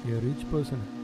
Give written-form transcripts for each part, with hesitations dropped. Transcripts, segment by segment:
ये rich person है।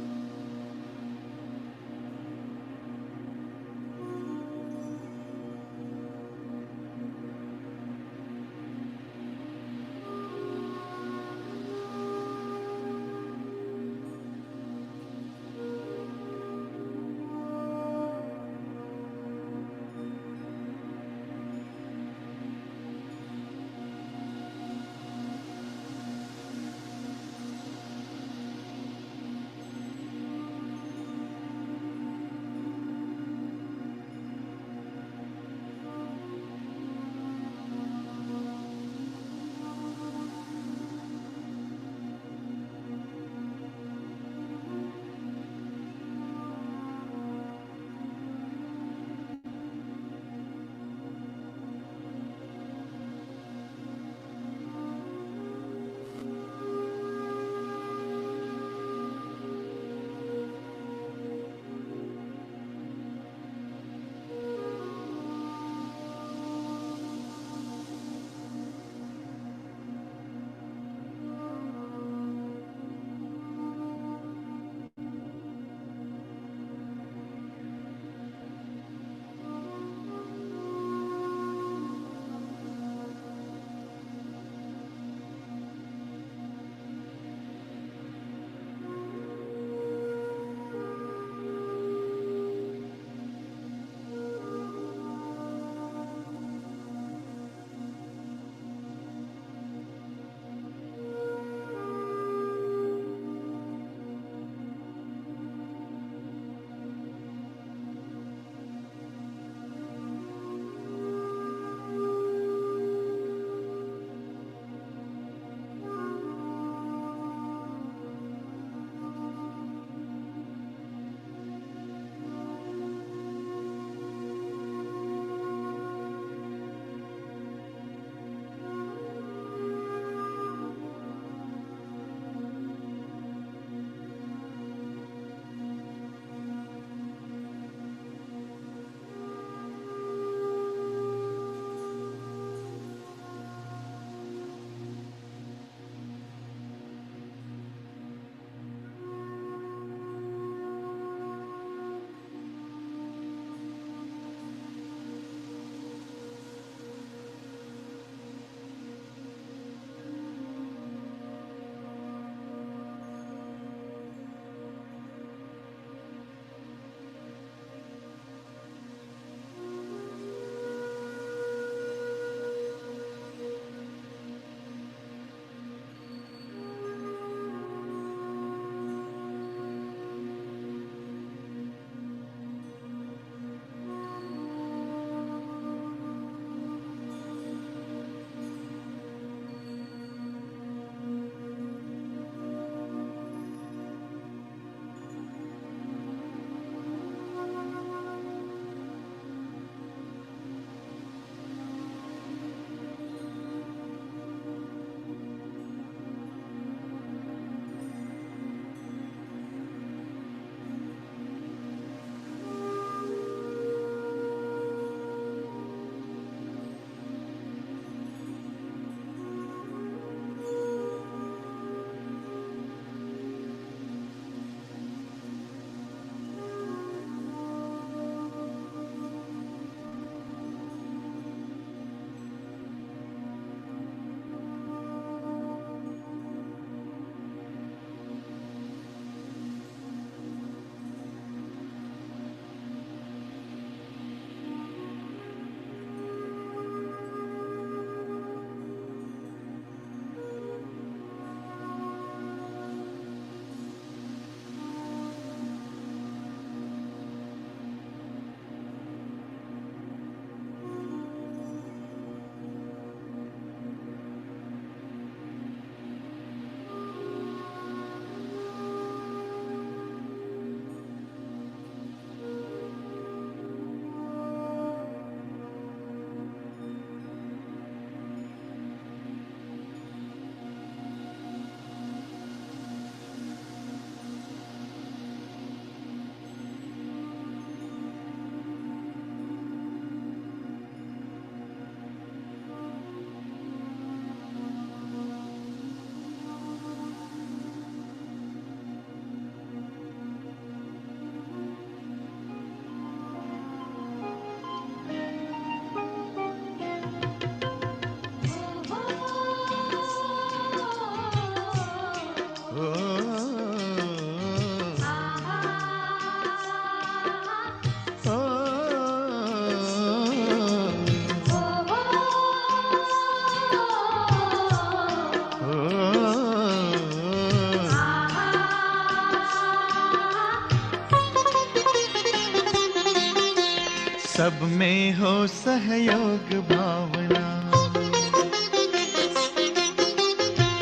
सब में हो सहयोग भावना,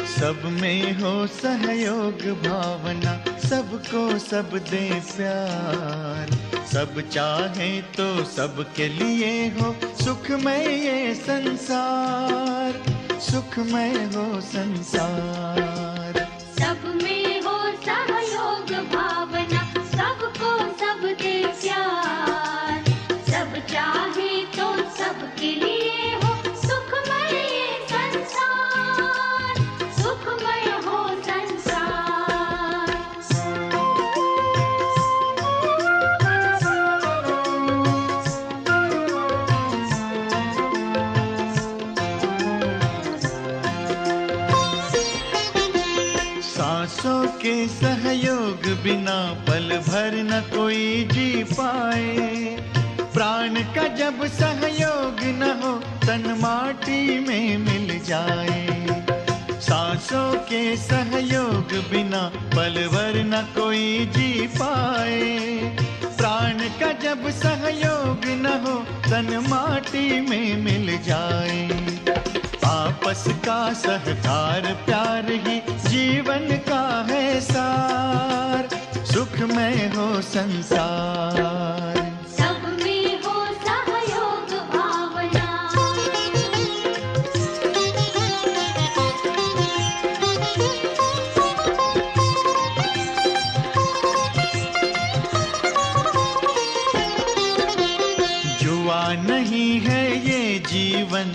सब में हो सहयोग भावना, सबको सब दे प्यार। सब चाहे तो सबके लिए हो सुखमय ये संसार, सुखमय हो संसार। सब में हो सहयोग भावना, सबको सब दे प्यार। सब चाहे तो सबके लिए हो सुखमय ये संसार, सुखमय हो संसार। सांसों के सहयोग बिना पल भर न कोई जी पाए। प्राण का जब सहयोग न हो तन माटी में मिल जाए। सांसों के सहयोग बिना पल भर न कोई जी पाए। प्राण का जब सहयोग न हो तन माटी में मिल जाए। आपस का सहकार प्यार ही जीवन का है सार, सुखमय हो संसार। सब में हो सहयोग भावना, जुआ नहीं है ये जीवन,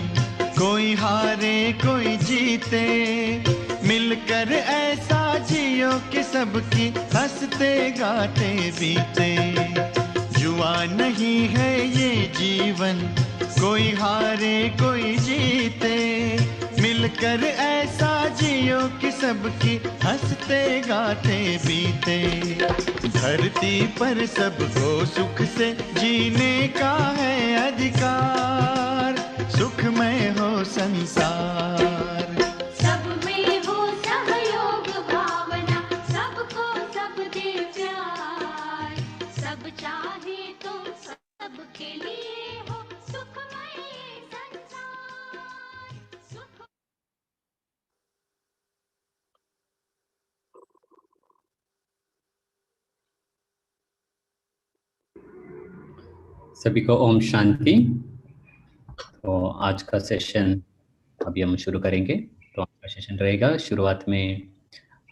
कोई हारे कोई जीते। मिलकर ऐसा जियो कि सबकी हंसते गाते बीते। जुआ नहीं है ये जीवन, कोई हारे कोई जीते। मिलकर ऐसा जियो कि सबकी हंसते गाते बीते। धरती पर सबको सुख से जीने का है अधिकार, सुखमय हो संसार। सब में हो सहयोग भावना, सबको सब दे प्यार। सब चाहे तो सबके लिए हो सुखमय ये संसार, सुख। सभी को ओम शांति। तो आज का सेशन अभी हम शुरू करेंगे। तो आज का सेशन रहेगा, शुरुआत में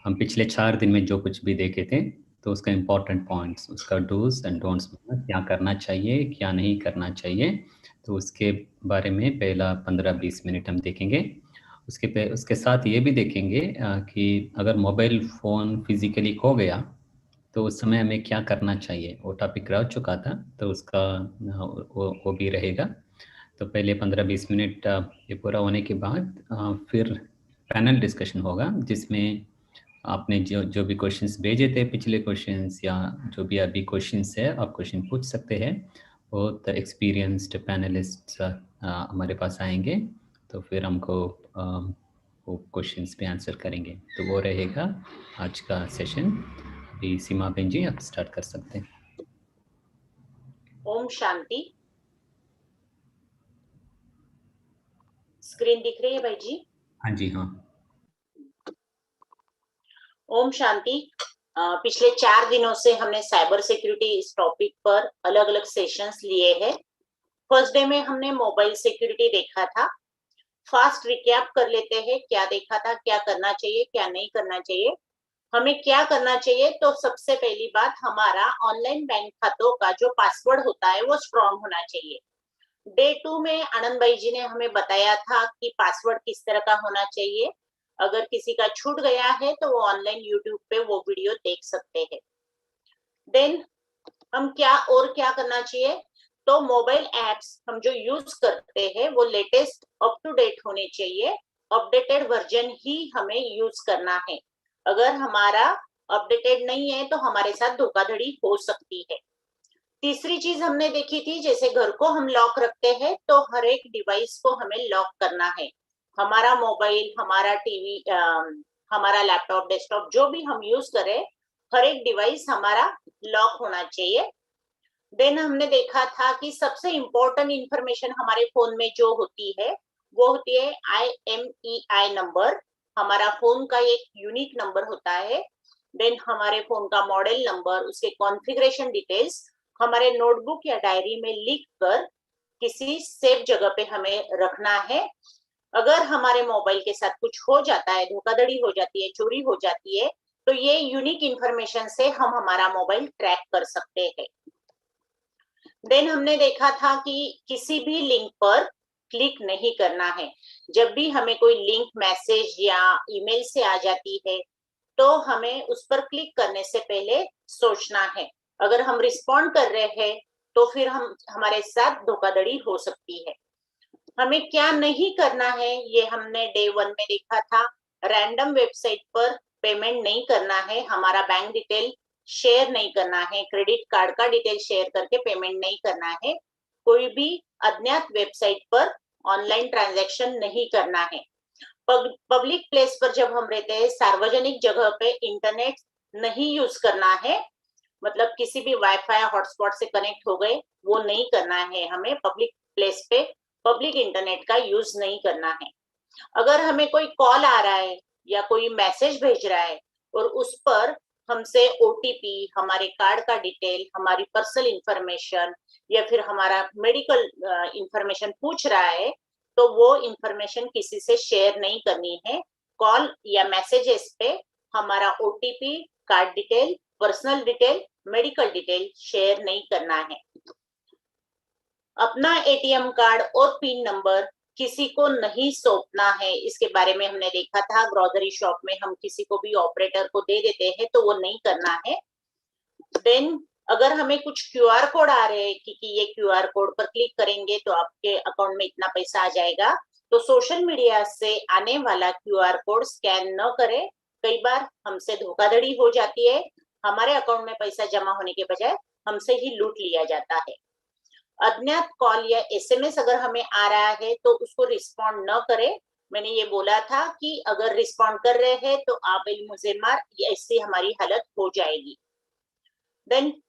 हम पिछले 4 दिन में जो कुछ भी देखे थे तो उसका इम्पोर्टेंट पॉइंट्स, उसका डूज एंड डोंट्स, क्या करना चाहिए क्या नहीं करना चाहिए, तो उसके बारे में पहला 15-20 मिनट हम देखेंगे। उसके साथ ये भी देखेंगे कि अगर मोबाइल फ़ोन फिजिकली खो गया तो उस समय हमें क्या करना चाहिए, वो टॉपिक रह चुका था तो उसका वो भी रहेगा। तो पहले 15-20 मिनट ये पूरा होने के बाद फिर पैनल डिस्कशन होगा, जिसमें आपने जो भी क्वेश्चंस भेजे थे, पिछले क्वेश्चंस या जो भी अभी क्वेश्चंस है, आप क्वेश्चन पूछ सकते हैं। बहुत एक्सपीरियंस्ड पैनलिस्ट हमारे पास आएंगे तो फिर हमको वो क्वेश्चंस पे आंसर करेंगे। तो वो रहेगा आज का सेशन। अभी सीमा बहन जी आप स्टार्ट कर सकते हैं। ओम शांति। स्क्रीन दिख रही है भाई जी? हाँ जी, हाँ। ओम शांति। पिछले 4 दिनों से हमने साइबर सिक्योरिटी इस टॉपिक पर अलग अलग सेशंस लिए हैं। फर्स्ट डे में हमने मोबाइल सिक्योरिटी देखा था। फास्ट रिकैप कर लेते हैं, क्या देखा था, क्या करना चाहिए क्या नहीं करना चाहिए। हमें क्या करना चाहिए, तो सबसे पहली बात, हमारा ऑनलाइन बैंक खातों का जो पासवर्ड होता है वो स्ट्रॉन्ग होना चाहिए। डे 2 में आनंद भाई जी ने हमें बताया था कि पासवर्ड किस तरह का होना चाहिए। अगर किसी का छूट गया है तो वो ऑनलाइन यूट्यूब पे वो वीडियो देख सकते हैं। देन हम क्या करना चाहिए, तो मोबाइल एप्स हम जो यूज करते हैं वो लेटेस्ट अप टू डेट होने चाहिए। अपडेटेड वर्जन ही हमें यूज करना है। अगर हमारा अपडेटेड नहीं है तो हमारे साथ धोखाधड़ी हो सकती है। तीसरी चीज हमने देखी थी, जैसे घर को हम लॉक रखते हैं तो हर एक डिवाइस को हमें लॉक करना है। हमारा मोबाइल, हमारा टीवी, हमारा लैपटॉप, डेस्कटॉप जो भी हम यूज करें, हर एक डिवाइस हमारा लॉक होना चाहिए। देन हमने देखा था कि सबसे इम्पोर्टेंट इंफॉर्मेशन हमारे फोन में जो होती है वो होती है IMEI नंबर। हमारा फोन का एक यूनिक नंबर होता है। देन हमारे फोन का मॉडल नंबर, उसके कॉन्फ़िगरेशन डिटेल्स हमारे नोटबुक या डायरी में लिख कर किसी सेफ जगह पे हमें रखना है। अगर हमारे मोबाइल के साथ कुछ हो जाता है, धोखाधड़ी हो जाती है, चोरी हो जाती है, तो ये यूनिक इंफॉर्मेशन से हम हमारा मोबाइल ट्रैक कर सकते हैं। देन हमने देखा था कि किसी भी लिंक पर क्लिक नहीं करना है। जब भी हमें कोई लिंक, मैसेज या ईमेल से आ जाती है तो हमें उस पर क्लिक करने से पहले सोचना है। अगर हम रिस्पॉन्ड कर रहे हैं तो फिर हमारे साथ धोखाधड़ी हो सकती है। हमें क्या नहीं करना है ये हमने डे 1 में देखा था। रैंडम वेबसाइट पर पेमेंट नहीं करना है, हमारा बैंक डिटेल शेयर नहीं करना है, क्रेडिट कार्ड का डिटेल शेयर करके पेमेंट नहीं करना है, कोई भी अज्ञात वेबसाइट पर ऑनलाइन ट्रांजैक्शन नहीं करना है। पब्लिक प्लेस पर जब हम रहते हैं, सार्वजनिक जगह पे इंटरनेट नहीं यूज करना है। मतलब किसी भी वाईफाई हॉटस्पॉट से कनेक्ट हो गए वो नहीं करना है। हमें पब्लिक प्लेस पे पब्लिक इंटरनेट का यूज नहीं करना है। अगर हमें कोई कॉल आ रहा है या कोई मैसेज भेज रहा है और उस पर हमसे OTP, हमारे कार्ड का डिटेल, हमारी पर्सनल इंफॉर्मेशन या फिर हमारा मेडिकल इंफॉर्मेशन पूछ रहा है तो वो इंफॉर्मेशन किसी से शेयर नहीं करनी है। कॉल या मैसेजेस पे हमारा OTP, card detail, personal detail, medical detail share नहीं करना है। अपना ATM कार्ड और पिन नंबर किसी को नहीं सौंपना है। इसके बारे में हमने देखा था, ग्रोसरी शॉप में हम किसी को भी ऑपरेटर को दे देते हैं तो वो नहीं करना है। देन अगर हमें कुछ QR कोड आ रहे हैं कि ये QR कोड पर क्लिक करेंगे तो आपके अकाउंट में इतना पैसा आ जाएगा, तो सोशल मीडिया से आने वाला QR कोड स्कैन न करें। कई बार हमसे धोखाधड़ी हो जाती है, हमारे अकाउंट में पैसा जमा होने के बजाय हमसे ही लूट लिया जाता है। अज्ञात कॉल या SMS अगर हमें आ रहा है तो उसको रिस्पॉन्ड न करें। मैंने ये बोला था कि अगर रिस्पॉन्ड कर रहे हैं तो आप मुझे मार, ऐसी हमारी हालत हो जाएगी। देन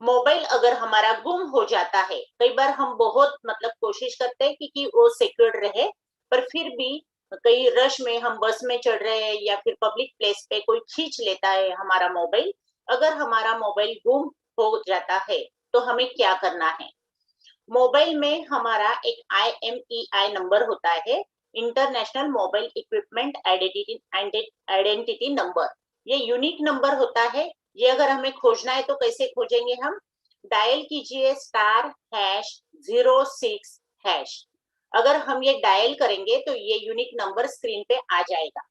मोबाइल अगर हमारा गुम हो जाता है, कई बार हम बहुत कोशिश करते हैं कि वो सिक्योर्ड रहे, पर फिर भी कई रश में हम बस में चढ़ रहे हैं या फिर पब्लिक प्लेस पे कोई खींच लेता है हमारा मोबाइल। अगर हमारा मोबाइल गुम हो जाता है तो हमें क्या करना है? मोबाइल में हमारा एक IMEI नंबर होता है, international mobile equipment identity number. ये यूनिक नंबर होता है। ये अगर हमें खोजना है तो कैसे खोजेंगे हम? डायल कीजिए *#06#। अगर हम ये डायल करेंगे तो ये यूनिक नंबर स्क्रीन पे आ जाएगा।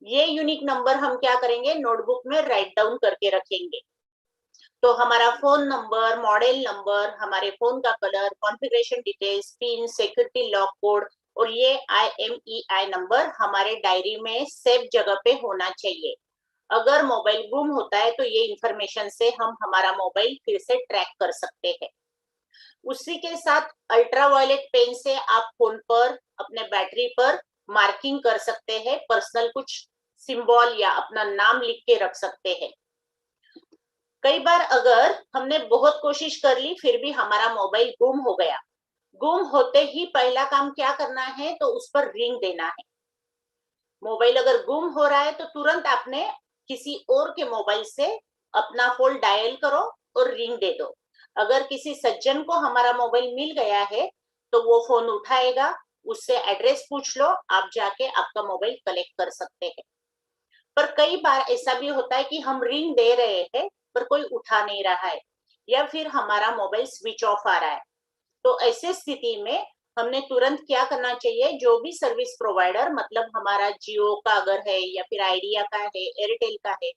ये यूनिक नंबर हम क्या करेंगे? नोटबुक में राइट डाउन करके रखेंगे। तो हमारा फोन नंबर, मॉडल नंबर, हमारे फोन का colour, configuration details, pin, security lock code और ये IMEI नंबर हमारे डायरी में सेफ जगह पे होना चाहिए। अगर मोबाइल गुम होता है तो ये इंफॉर्मेशन से हम हमारा मोबाइल फिर से ट्रैक कर सकते हैं। उसी के साथ अल्ट्रावायलेट पेन से आप फोन पर, अपने बैटरी पर मार्किंग कर सकते हैं, पर्सनल कुछ सिंबल या अपना नाम लिख के रख सकते हैं। कई बार अगर हमने बहुत कोशिश कर ली फिर भी हमारा मोबाइल गुम हो गया, गुम होते ही पहला काम क्या करना है? तो उस पर रिंग देना है। मोबाइल अगर गुम हो रहा है तो तुरंत आपने किसी और के मोबाइल से अपना फोन डायल करो और रिंग दे दो। अगर किसी सज्जन को हमारा मोबाइल मिल गया है तो वो फोन उठाएगा, उससे एड्रेस पूछ लो, आप जाके आपका मोबाइल कलेक्ट कर सकते हैं। पर कई बार ऐसा भी होता है कि हम रिंग दे रहे हैं पर कोई उठा नहीं रहा है या फिर हमारा मोबाइल स्विच ऑफ आ रहा है। तो ऐसे स्थिति में हमने तुरंत क्या करना चाहिए? जो भी सर्विस प्रोवाइडर, मतलब हमारा जियो का अगर है या फिर आइडिया का है, एयरटेल का है,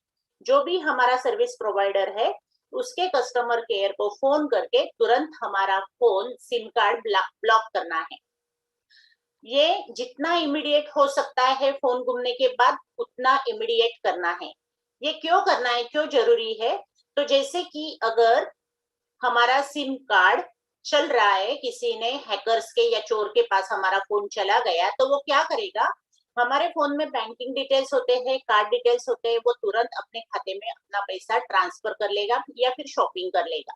जो भी हमारा सर्विस प्रोवाइडर है, उसके कस्टमर केयर को फोन करके तुरंत हमारा फोन सिम कार्ड ब्लॉक करना है। ये जितना इमीडिएट हो सकता है फोन गुमने के बाद उतना इमीडिएट करना है। ये क्यों करना है, क्यों जरूरी है? तो जैसे कि अगर हमारा सिम कार्ड चल रहा है, किसी ने हैकर्स के या चोर के पास हमारा फोन चला गया, तो वो क्या करेगा? हमारे फोन में बैंकिंग डिटेल्स होते हैं, कार्ड डिटेल्स होते हैं, वो तुरंत अपने खाते में अपना पैसा ट्रांसफर कर लेगा या फिर शॉपिंग कर लेगा।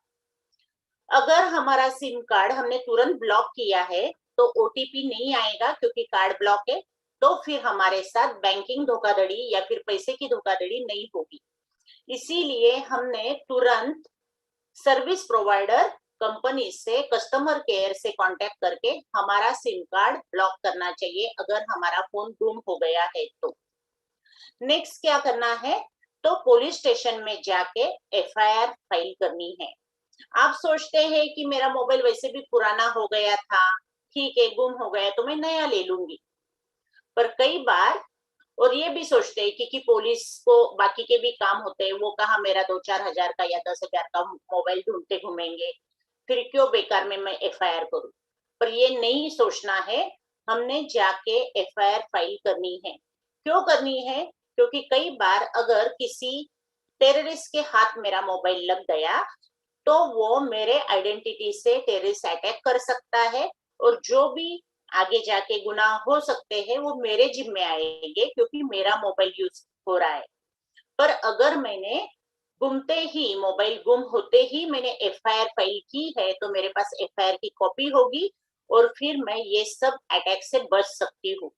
अगर हमारा सिम कार्ड हमने तुरंत ब्लॉक किया है तो ओटीपी नहीं आएगा क्योंकि कार्ड ब्लॉक है, तो फिर हमारे साथ बैंकिंग धोखाधड़ी या फिर पैसे की धोखाधड़ी नहीं होगी। इसीलिए हमने तुरंत सर्विस प्रोवाइडर कंपनी से कस्टमर केयर से कांटेक्ट करके हमारा सिम कार्ड ब्लॉक करना चाहिए अगर हमारा फोन गुम हो गया है तो। नेक्स्ट क्या करना है, तो पुलिस स्टेशन में जाके एफआईआर फाइल करनी है। आप सोचते हैं कि मेरा मोबाइल वैसे भी पुराना हो गया था, ठीक है गुम हो गया तो मैं नया ले लूंगी, पर कई बार और ये भी सोचते हैं कि पुलिस को बाकी के भी काम होते हैं, वो कहा मेरा 2-4 हजार का या 10 हजार का मोबाइल ढूंढते घूमेंगे, फिर क्यों बेकार में मैं एफआईआर करूं। पर ये नहीं सोचना है, हमने जाके एफआईआर फाइल करनी है। क्यों करनी है, क्योंकि कई बार अगर किसी टेररिस्ट के हाथ मेरा मोबाइल लग गया तो वो मेरे आइडेंटिटी से टेररिस्ट अटैक कर सकता है, और जो भी आगे जाके गुनाह हो सकते हैं वो मेरे जिम्मे आएंगे क्योंकि मेरा मोबाइल यूज हो रहा है। पर अगर मैंने गुमते ही, मोबाइल गुम होते ही मैंने एफआईआर फाइल की है तो मेरे पास एफआईआर की कॉपी होगी और फिर मैं ये सब अटैक से बच सकती हूँ।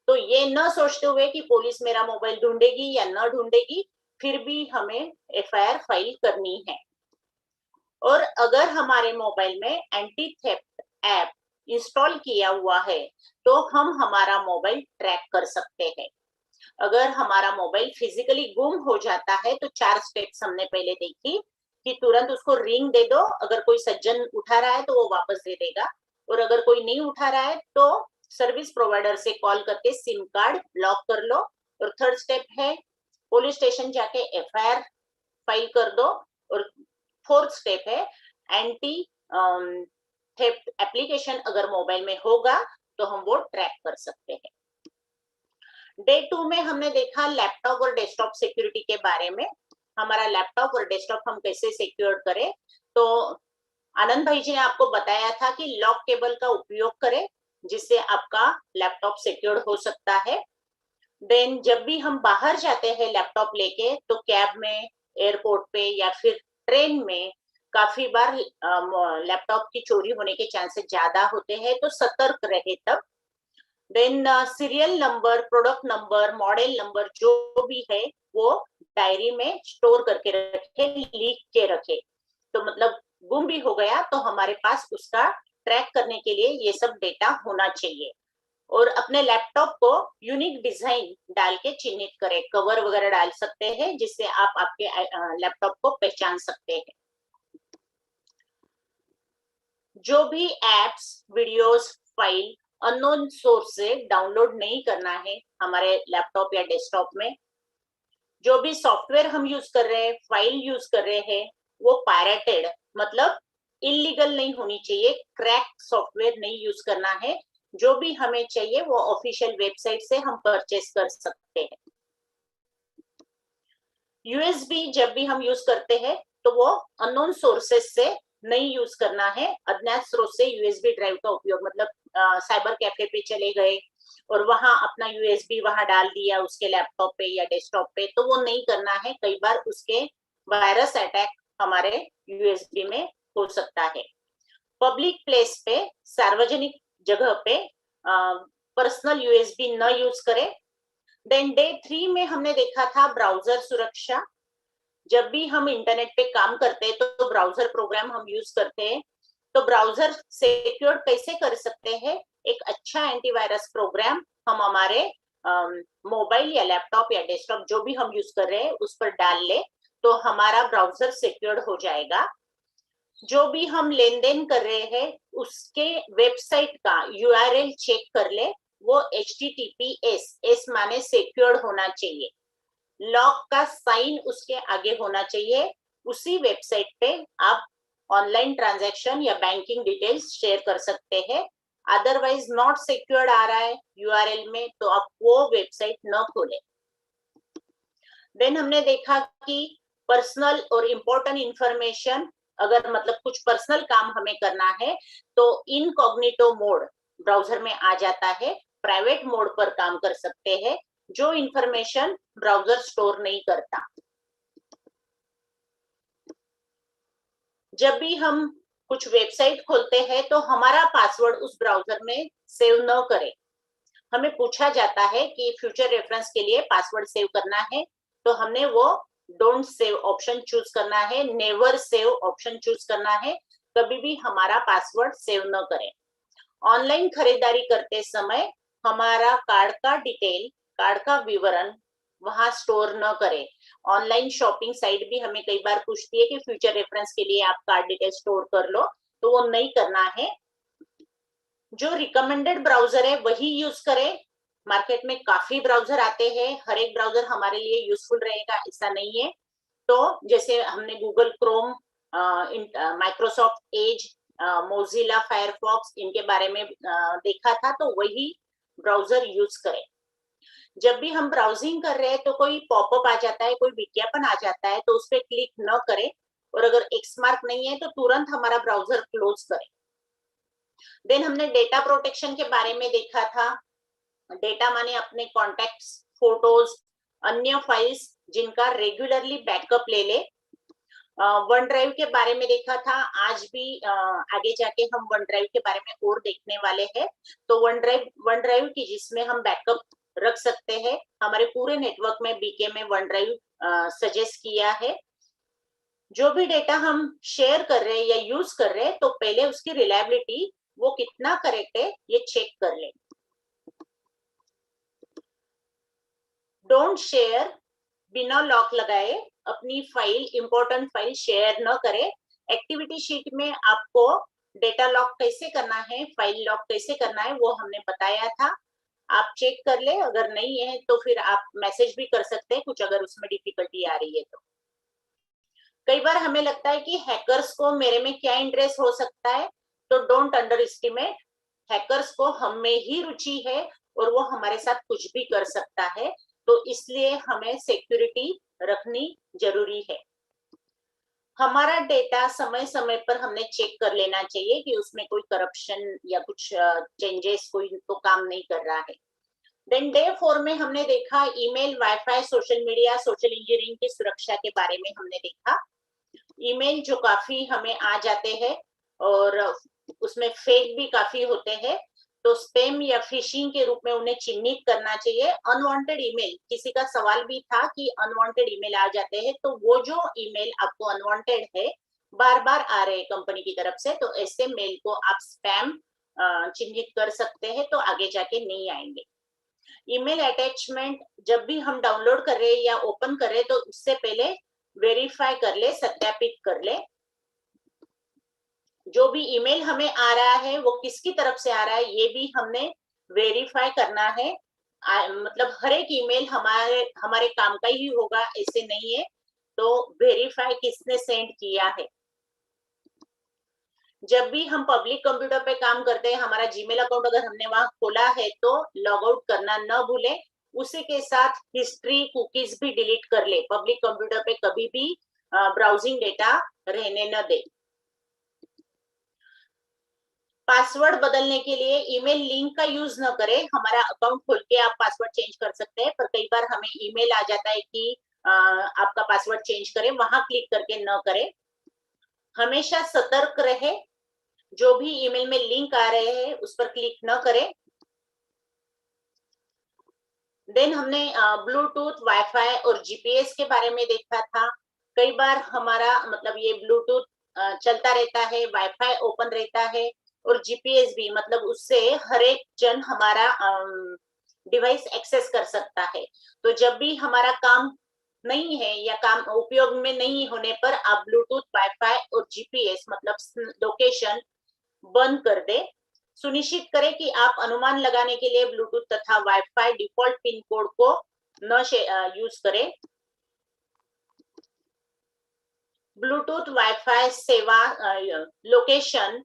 तो ये न सोचते हुए कि पुलिस मेरा मोबाइल ढूंढेगी या न ढूंढेगी, फिर भी हमें एफआईआर फाइल करनी है। और अगर हमारे मोबाइल में एंटी थेफ्ट ऐप इंस्टॉल किया हुआ है तो हम हमारा मोबाइल ट्रैक कर सकते हैं। अगर हमारा मोबाइल फिजिकली गुम हो जाता है तो 4 स्टेप्स हमने पहले देखी कि तुरंत उसको रिंग दे दो, अगर कोई सज्जन उठा रहा है तो वो वापस दे देगा, और अगर कोई नहीं उठा रहा है तो सर्विस प्रोवाइडर से कॉल करके सिम कार्ड ब्लॉक कर लो। और थर्ड स्टेप है पुलिस स्टेशन जाके एफआईआर फाइल कर दो। और फोर्थ स्टेप है एंटी थेफ्ट एप्लीकेशन अगर मोबाइल में होगा तो हम वो ट्रैक कर सकते हैं। डे 2 में हमने देखा लैपटॉप और डेस्कटॉप सिक्योरिटी के बारे में। हमारा लैपटॉप और डेस्कटॉप हम कैसे सिक्योर करें, तो आनंद भाई जी ने आपको बताया था कि लॉक केबल का उपयोग करें जिससे आपका लैपटॉप सिक्योर हो सकता है। देन जब भी हम बाहर जाते हैं लैपटॉप लेके, तो कैब में, एयरपोर्ट पे या फिर ट्रेन में काफी बार लैपटॉप की चोरी होने के चांसेस ज्यादा होते हैं, तो सतर्क रहे तब। Then serial number, product number, model number जो भी है वो डायरी में स्टोर करके रखे, लिख के रखे। तो मतलब गुम भी हो गया तो हमारे पास उसका ट्रैक करने के लिए ये सब डेटा होना चाहिए। और अपने लैपटॉप को यूनिक डिजाइन डाल के चिन्हित करें, कवर वगैरह डाल सकते हैं जिससे आप आपके लैपटॉप को पहचान सकते हैं। जो भी apps, videos, file unknown source से डाउनलोड नहीं करना है हमारे लैपटॉप या डेस्कटॉप में। जो भी सॉफ्टवेयर हम यूज कर रहे हैं, फाइल यूज कर रहे हैं, वो पायरेटेड मतलब इलीगल नहीं होनी चाहिए, क्रैक सॉफ्टवेयर नहीं यूज करना है। जो भी हमें चाहिए वो ऑफिशियल वेबसाइट से हम परचेस कर सकते हैं। यूएसबी जब भी हम यूज करते हैं तो वो अननोन सोर्सेस से नहीं यूज करना है। अज्ञात स्रोत से यूएसबी ड्राइव का उपयोग, मतलब साइबर कैफे पे चले गए और वहां अपना यूएसबी वहां डाल दिया उसके लैपटॉप पे या डेस्कटॉप पे, तो वो नहीं करना है। कई बार उसके वायरस अटैक हमारे यूएसबी में हो सकता है। पब्लिक प्लेस पे, सार्वजनिक जगह पे पर्सनल यूएसबी न यूज करें। देन डे 3 में हमने देखा था ब्राउजर सुरक्षा। जब भी हम इंटरनेट पे काम करते हैं तो ब्राउजर प्रोग्राम हम यूज करते हैं, तो ब्राउजर सिक्योर कैसे कर सकते हैं? एक अच्छा एंटीवायरस प्रोग्राम हम हमारे मोबाइल या लैपटॉप या डेस्कटॉप जो भी हम यूज कर रहे हैं उस पर डाल ले तो हमारा ब्राउजर सिक्योर हो जाएगा। जो भी हम लेन देन कर रहे हैं उसके वेबसाइट का यूआरएल चेक कर ले, वो HTTPS, एस माने सिक्योर्ड होना चाहिए, लॉक का साइन उसके आगे होना चाहिए। उसी वेबसाइट पे आप ऑनलाइन ट्रांजैक्शन या बैंकिंग डिटेल्स शेयर कर सकते हैं। अदरवाइज नॉट सिक्योर्ड आ रहा है यूआरएल में तो आप वो वेबसाइट न खोलें। देन हमने देखा कि पर्सनल और इम्पोर्टेंट इंफॉर्मेशन, अगर मतलब कुछ पर्सनल काम हमें करना है तो इनकॉग्निटो मोड ब्राउजर में आ जाता है, प्राइवेट मोड पर काम कर सकते हैं, जो इंफॉर्मेशन ब्राउजर स्टोर नहीं करता। जब भी हम कुछ वेबसाइट खोलते हैं तो हमारा पासवर्ड उस ब्राउजर में सेव न करें। हमें पूछा जाता है कि फ्यूचर रेफरेंस के लिए पासवर्ड सेव करना है, तो हमने वो डोंट सेव ऑप्शन चूज करना है, नेवर सेव ऑप्शन चूज करना है। कभी भी हमारा पासवर्ड सेव न करें। ऑनलाइन खरीदारी करते समय हमारा कार्ड का डिटेल, कार्ड का विवरण वहां स्टोर न करें। ऑनलाइन शॉपिंग साइट भी हमें कई बार पूछती है कि फ्यूचर रेफरेंस के लिए आप कार्ड डिटेल स्टोर कर लो, तो वो नहीं करना है। जो रिकमेंडेड ब्राउजर है वही यूज करें। मार्केट में काफी ब्राउजर आते हैं, हर एक ब्राउजर हमारे लिए यूजफुल रहेगा ऐसा नहीं है। तो जैसे हमने Google Chrome, Microsoft Edge, Mozilla Firefox, इनके बारे में देखा था, तो वही ब्राउजर यूज करें। जब भी हम ब्राउजिंग कर रहे हैं तो कोई पॉपअप आ जाता है, कोई विज्ञापन आ जाता है, तो उस पर क्लिक न करें, और अगर एक्स मार्क नहीं है तो तुरंत हमारा ब्राउजर क्लोज करें। देन हमने डेटा प्रोटेक्शन के बारे में देखा था। डेटा माने अपने कॉन्टैक्ट्स, फोटोज, अन्य फाइल्स जिनका रेगुलरली बैकअप ले ले। वन ड्राइव के बारे में देखा था। आज भी आगे जाके हम वन ड्राइव के बारे में और देखने वाले हैं। तो वन ड्राइव की जिसमें हम बैकअप रख सकते हैं। हमारे पूरे नेटवर्क में बीके में वन ड्राइव सजेस्ट किया है। जो भी डेटा हम शेयर कर रहे हैं या यूज कर रहे हैं, तो पहले उसकी रिलायबिलिटी वो कितना करेक्ट है ये चेक कर लें। डोंट शेयर, बिना लॉक लगाए अपनी फाइल, इंपॉर्टेंट फाइल शेयर न करें। एक्टिविटी शीट में आपको डेटा लॉक कैसे करना है, फाइल लॉक कैसे करना है, वो हमने बताया था। आप चेक कर ले, अगर नहीं है तो फिर आप मैसेज भी कर सकते हैं कुछ अगर उसमें डिफिकल्टी आ रही है तो। कई बार हमें लगता है कि हैकर्स को मेरे में क्या इंटरेस्ट हो सकता है, तो डोंट अंडर एस्टिमेट। हैकर्स को हम में ही रुचि है और वो हमारे साथ कुछ भी कर सकता है, तो इसलिए हमें सिक्योरिटी रखनी जरूरी है। हमारा डेटा समय समय पर हमने चेक कर लेना चाहिए कि उसमें कोई करप्शन या कुछ चेंजेस कोई तो काम नहीं कर रहा है। देन डे 4 में हमने देखा email, wifi, social media, social engineering की सुरक्षा के बारे में हमने देखा। ईमेल जो काफी हमें आ जाते हैं और उसमें फेक भी काफी होते हैं, तो स्पैम या फिशिंग के रूप में उन्हें चिन्हित करना चाहिए। अनवांटेड ईमेल, किसी का सवाल भी था कि अनवांटेड ईमेल आ जाते हैं, तो वो जो ईमेल आपको अनवांटेड है, बार बार आ रहे हैं कंपनी की तरफ से, तो ऐसे मेल को आप स्पैम चिन्हित कर सकते हैं, तो आगे जाके नहीं आएंगे। ईमेल अटैचमेंट जब भी हम डाउनलोड कर रहे हैं या ओपन कर रहे हैं, तो उससे पहले वेरीफाई कर ले, सत्यापित कर ले। जो भी ईमेल हमें आ रहा है वो किसकी तरफ से आ रहा है ये भी हमने वेरीफाई करना है। मतलब हर एक ईमेल हमारे काम का ही होगा ऐसे नहीं है, तो वेरीफाई किसने सेंड किया है। जब भी हम पब्लिक कंप्यूटर पे काम करते हैं, हमारा जीमेल अकाउंट अगर हमने वहां खोला है तो लॉग आउट करना न भूलें। उसी के साथ हिस्ट्री, कुकीज भी डिलीट कर ले। पब्लिक कंप्यूटर पे कभी भी ब्राउजिंग डेटा रहने न दे। पासवर्ड बदलने के लिए ईमेल लिंक का यूज न करें। हमारा अकाउंट खोल के आप पासवर्ड चेंज कर सकते हैं, पर कई बार हमें ईमेल आ जाता है कि आपका पासवर्ड चेंज करें, वहां क्लिक करके न करें। हमेशा सतर्क रहे, जो भी ईमेल में लिंक आ रहे हैं उस पर क्लिक न करें। देन हमने ब्लूटूथ, वाईफाई और जीपीएस के बारे में देखा था। कई बार हमारा मतलब ये ब्लूटूथ चलता रहता है, वाईफाई ओपन रहता है, और जीपीएस भी, मतलब उससे हर एक जन हमारा डिवाइस एक्सेस कर सकता है। तो जब भी हमारा काम नहीं है या काम उपयोग में नहीं होने पर आप ब्लूटूथ, वाईफाई और जीपीएस मतलब लोकेशन बंद कर दे। सुनिश्चित करें कि आप अनुमान लगाने के लिए ब्लूटूथ तथा वाईफाई डिफॉल्ट पिन कोड को न यूज करें। ब्लूटूथ, वाईफाई सेवा लोकेशन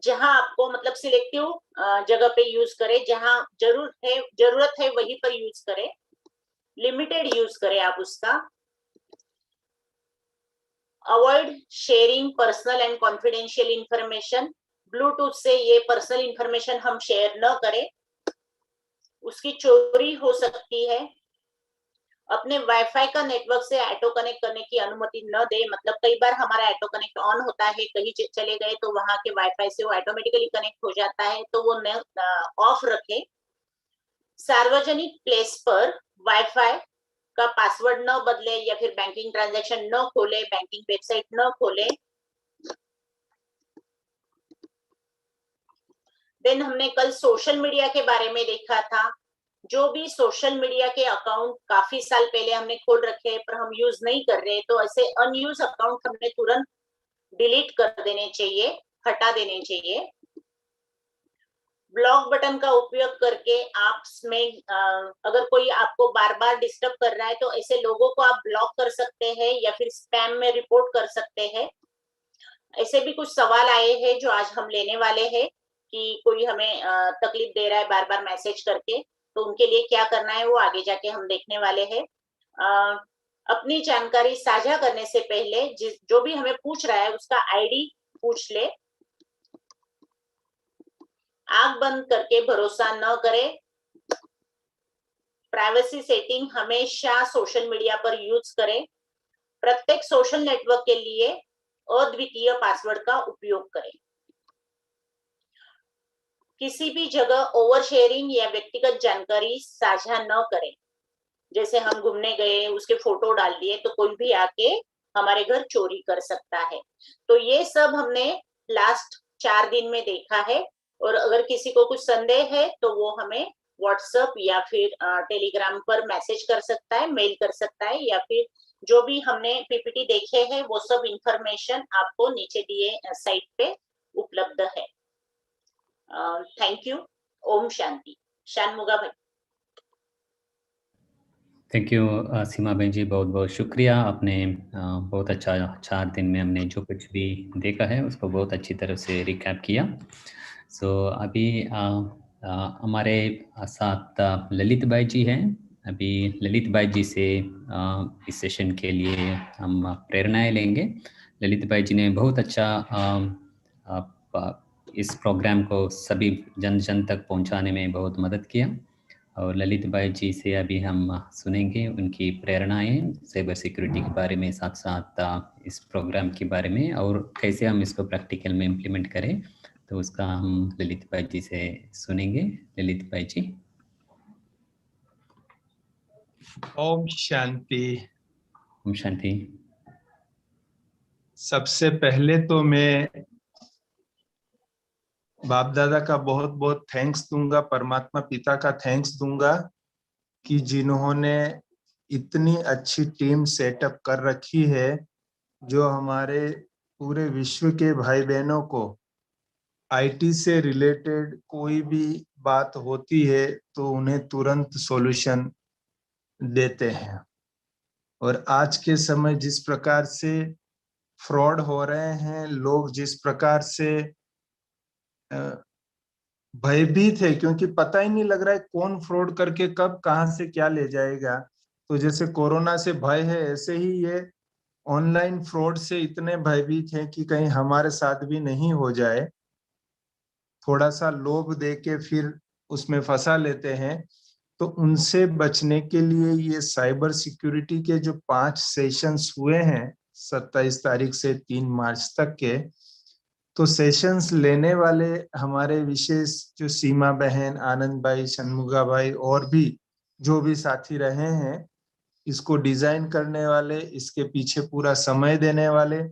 जहां आपको मतलब सिलेक्टिव जगह पे यूज करें, जहां जरूरत है वहीं पर यूज करें, लिमिटेड यूज करें आप उसका। Avoid sharing personal and confidential information. Bluetooth से ये पर्सनल इंफॉर्मेशन हम शेयर न करें, उसकी चोरी हो सकती है। अपने वाईफाई का नेटवर्क से ऑटो कनेक्ट करने की अनुमति न दे। मतलब कई बार हमारा ऑटो कनेक्ट ऑन होता है, कहीं चले गए तो वहां के वाईफाई से वो ऑटोमेटिकली कनेक्ट हो जाता है, तो वो ऑफ रखे। सार्वजनिक प्लेस पर वाईफाई का पासवर्ड न बदले या फिर बैंकिंग ट्रांजैक्शन न खोले, बैंकिंग वेबसाइट न खोले। देन हमने कल सोशल मीडिया के बारे में देखा था। जो भी सोशल मीडिया के अकाउंट काफी साल पहले हमने खोल रखे हैं पर हम यूज नहीं कर रहे, तो ऐसे अनयूज अकाउंट हमने तुरंत डिलीट कर देने चाहिए, हटा देने चाहिए। ब्लॉक बटन का उपयोग करके आप में अगर कोई आपको बार बार डिस्टर्ब कर रहा है तो ऐसे लोगों को आप ब्लॉक कर सकते हैं या फिर स्पैम में रिपोर्ट कर सकते हैं। ऐसे भी कुछ सवाल आए हैं जो आज हम लेने वाले हैं कि कोई हमें तकलीफ दे रहा है बार बार मैसेज करके, तो उनके लिए क्या करना है वो आगे जाके हम देखने वाले हैं। अपनी जानकारी साझा करने से पहले जो भी हमें पूछ रहा है उसका आईडी पूछ ले। आंख बंद करके भरोसा न करें। प्राइवेसी सेटिंग हमेशा सोशल मीडिया पर यूज करें। प्रत्येक सोशल नेटवर्क के लिए अद्वितीय पासवर्ड का उपयोग करें। किसी भी जगह ओवर शेयरिंग या व्यक्तिगत जानकारी साझा न करें। जैसे हम घूमने गए, उसके फोटो डाल दिए तो कोई भी आके हमारे घर चोरी कर सकता है। तो ये सब हमने लास्ट 4 दिन में देखा है। और अगर किसी को कुछ संदेह है तो वो हमें व्हाट्सएप या फिर टेलीग्राम पर मैसेज कर सकता है, मेल कर सकता है, या फिर जो भी हमने पीपीटी देखे हैं वो सब इंफॉर्मेशन आपको नीचे दिए साइट पे उपलब्ध है। Thank you. ओम शांति। शानमुगा भाई। थैंक यू सीमा बहन जी, बहुत बहुत शुक्रिया। आपने बहुत अच्छा 4 दिन में हमने जो कुछ भी देखा है उसको बहुत अच्छी तरह से रिकैप किया। सो अभी हमारे साथ ललित भाई जी हैं। अभी ललित भाई जी से इस सेशन के लिए हम प्रेरणाएं लेंगे। ललित भाई जी ने बहुत अच्छा इस प्रोग्राम को सभी जन जन तक पहुंचाने में बहुत मदद किया। और ललित भाई जी से अभी हम सुनेंगे उनकी प्रेरणाएं साइबर सिक्योरिटी के बारे में, साथ साथ इस प्रोग्राम के बारे में और कैसे हम इसको प्रैक्टिकल में इम्प्लीमेंट करें। तो उसका हम ललित भाई जी से सुनेंगे। ललित भाई जी। ओम शांति। ओम शांति। सबसे पहले तो मैं बाप दादा का बहुत बहुत थैंक्स दूंगा, परमात्मा पिता का थैंक्स दूंगा कि जिन्होंने इतनी अच्छी टीम सेटअप कर रखी है जो हमारे पूरे विश्व के भाई बहनों को आईटी से रिलेटेड कोई भी बात होती है तो उन्हें तुरंत सॉल्यूशन देते हैं। और आज के समय जिस प्रकार से फ्रॉड हो रहे हैं, लोग जिस प्रकार से भयभीत है क्योंकि पता ही नहीं लग रहा है कौन फ्रॉड करके कब कहां से क्या ले जाएगा। तो जैसे कोरोना से भय है, ऐसे ही ये ऑनलाइन फ्रॉड से इतने भयभीत हैं कि कहीं हमारे साथ भी नहीं हो जाए। थोड़ा सा लोभ दे के फिर उसमें फंसा लेते हैं। तो उनसे बचने के लिए ये साइबर सिक्योरिटी के जो 5 सेशंस हुए हैं 27 तारीख से 3 मार्च तक के, तो सेशंस लेने वाले हमारे विशेष जो सीमा बहन, आनंद भाई, षणमुगा भाई और भी जो भी साथी रहे हैं, इसको डिजाइन करने वाले, इसके पीछे पूरा समय देने वाले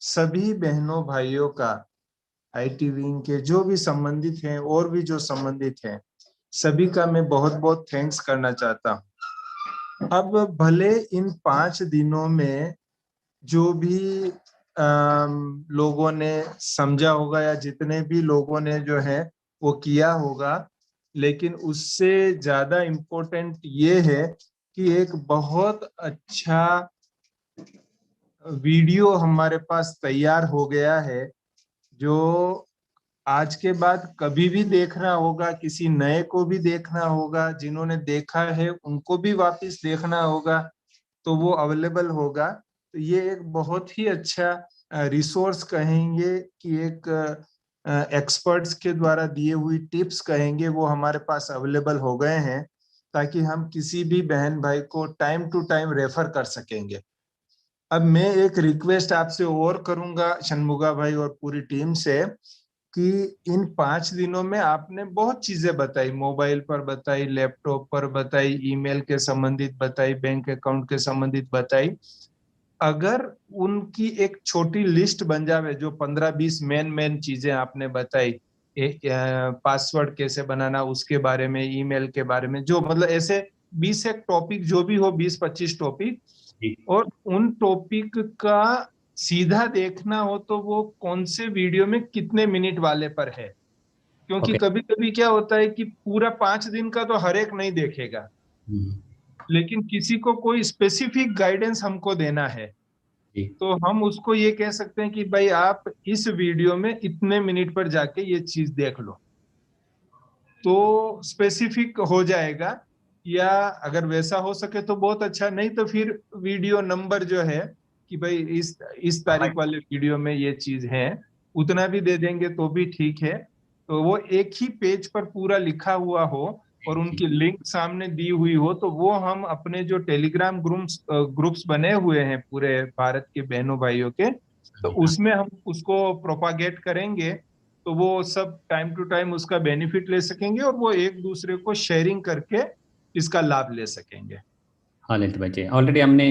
सभी बहनों भाइयों का, आईटी विंग के जो भी संबंधित हैं और भी जो संबंधित हैं, सभी का मैं बहुत बहुत थैंक्स करना चाहता हूँ। अब भले इन 5 दिनों में जो भी लोगों ने समझा होगा या जितने भी लोगों ने जो है वो किया होगा, लेकिन उससे ज्यादा इम्पोर्टेंट ये है कि एक बहुत अच्छा वीडियो हमारे पास तैयार हो गया है जो आज के बाद कभी भी देखना होगा, किसी नए को भी देखना होगा, जिन्होंने देखा है उनको भी वापस देखना होगा, तो वो अवेलेबल होगा। तो ये एक बहुत ही अच्छा रिसोर्स कहेंगे कि एक एक्सपर्ट्स के द्वारा दिए हुई टिप्स कहेंगे, वो हमारे पास अवेलेबल हो गए हैं ताकि हम किसी भी बहन भाई को टाइम टू टाइम रेफर कर सकेंगे। अब मैं एक रिक्वेस्ट आपसे और करूंगा शनमुगा भाई और पूरी टीम से कि इन 5 दिनों में आपने बहुत चीजें बताई, मोबाइल पर बताई, लैपटॉप पर बताई, ईमेल के संबंधित बताई, बैंक अकाउंट के संबंधित बताई। अगर उनकी एक छोटी लिस्ट बन जावे, जो 15-20 मेन मेन चीजें आपने बताई, पासवर्ड कैसे बनाना उसके बारे में, ईमेल के बारे में, जो मतलब ऐसे 20 एक टॉपिक जो भी हो, 20-25 टॉपिक, जी और उन टॉपिक का सीधा देखना हो तो वो कौन से वीडियो में कितने मिनट वाले पर है। क्योंकि ओके। कभी कभी क्या होता है कि पूरा 5 दिन का तो हर एक नहीं देखेगा, हम्म, लेकिन किसी को कोई स्पेसिफिक गाइडेंस हमको देना है, जी तो हम उसको ये कह सकते हैं कि भाई आप इस वीडियो में इतने मिनट पर जाके ये चीज देख लो, तो स्पेसिफिक हो जाएगा। या अगर वैसा हो सके तो बहुत अच्छा, नहीं तो फिर वीडियो नंबर जो है कि भाई इस तारीख वाले वीडियो में ये चीज है, उतना भी दे देंगे तो भी ठीक है। तो वो एक ही पेज पर पूरा लिखा हुआ हो और जी उनकी लिंक सामने दी हुई हो, तो वो हम अपने जो टेलीग्राम ग्रुप्स बने हुए हैं पूरे भारत के बहनों भाइयों के, तो जी हाँ। उसमें हम उसको प्रोपागेट करेंगे, तो वो सब टाइम टू टाइम उसका बेनिफिट ले सकेंगे और वो एक दूसरे को शेयरिंग करके इसका लाभ ले सकेंगे। हाँ ललित भाई जी, ऑलरेडी हमने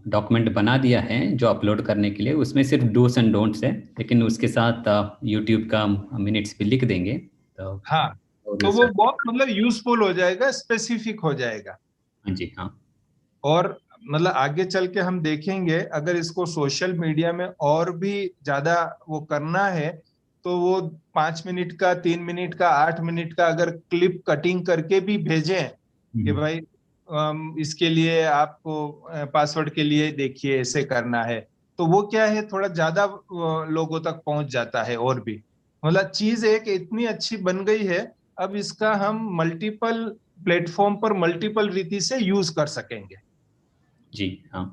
डॉक्यूमेंट बना दिया है जो अपलोड करने के लिए, उसमें सिर्फ डूस एंड डोंट्स है, लेकिन उसके साथ यूट्यूब का मिनट्स भी लिख देंगे, तो हाँ, और तो वो बहुत मतलब यूजफुल हो जाएगा, स्पेसिफिक हो जाएगा। हाँ जी हाँ। और मतलब आगे चल के हम देखेंगे अगर इसको सोशल मीडिया में और भी ज्यादा वो करना है, तो वो 5 मिनट का, 3 मिनट का, 8 मिनट का अगर क्लिप कटिंग करके भी भेजें कि हम्म, भाई इसके लिए आपको पासवर्ड के लिए देखिए ऐसे करना है, तो वो क्या है थोड़ा ज्यादा लोगों तक पहुंच जाता है। और भी मतलब चीज एक इतनी अच्छी बन गई है, अब इसका हम मल्टीपल प्लेटफॉर्म पर मल्टीपल रीति से यूज कर सकेंगे। जी हाँ।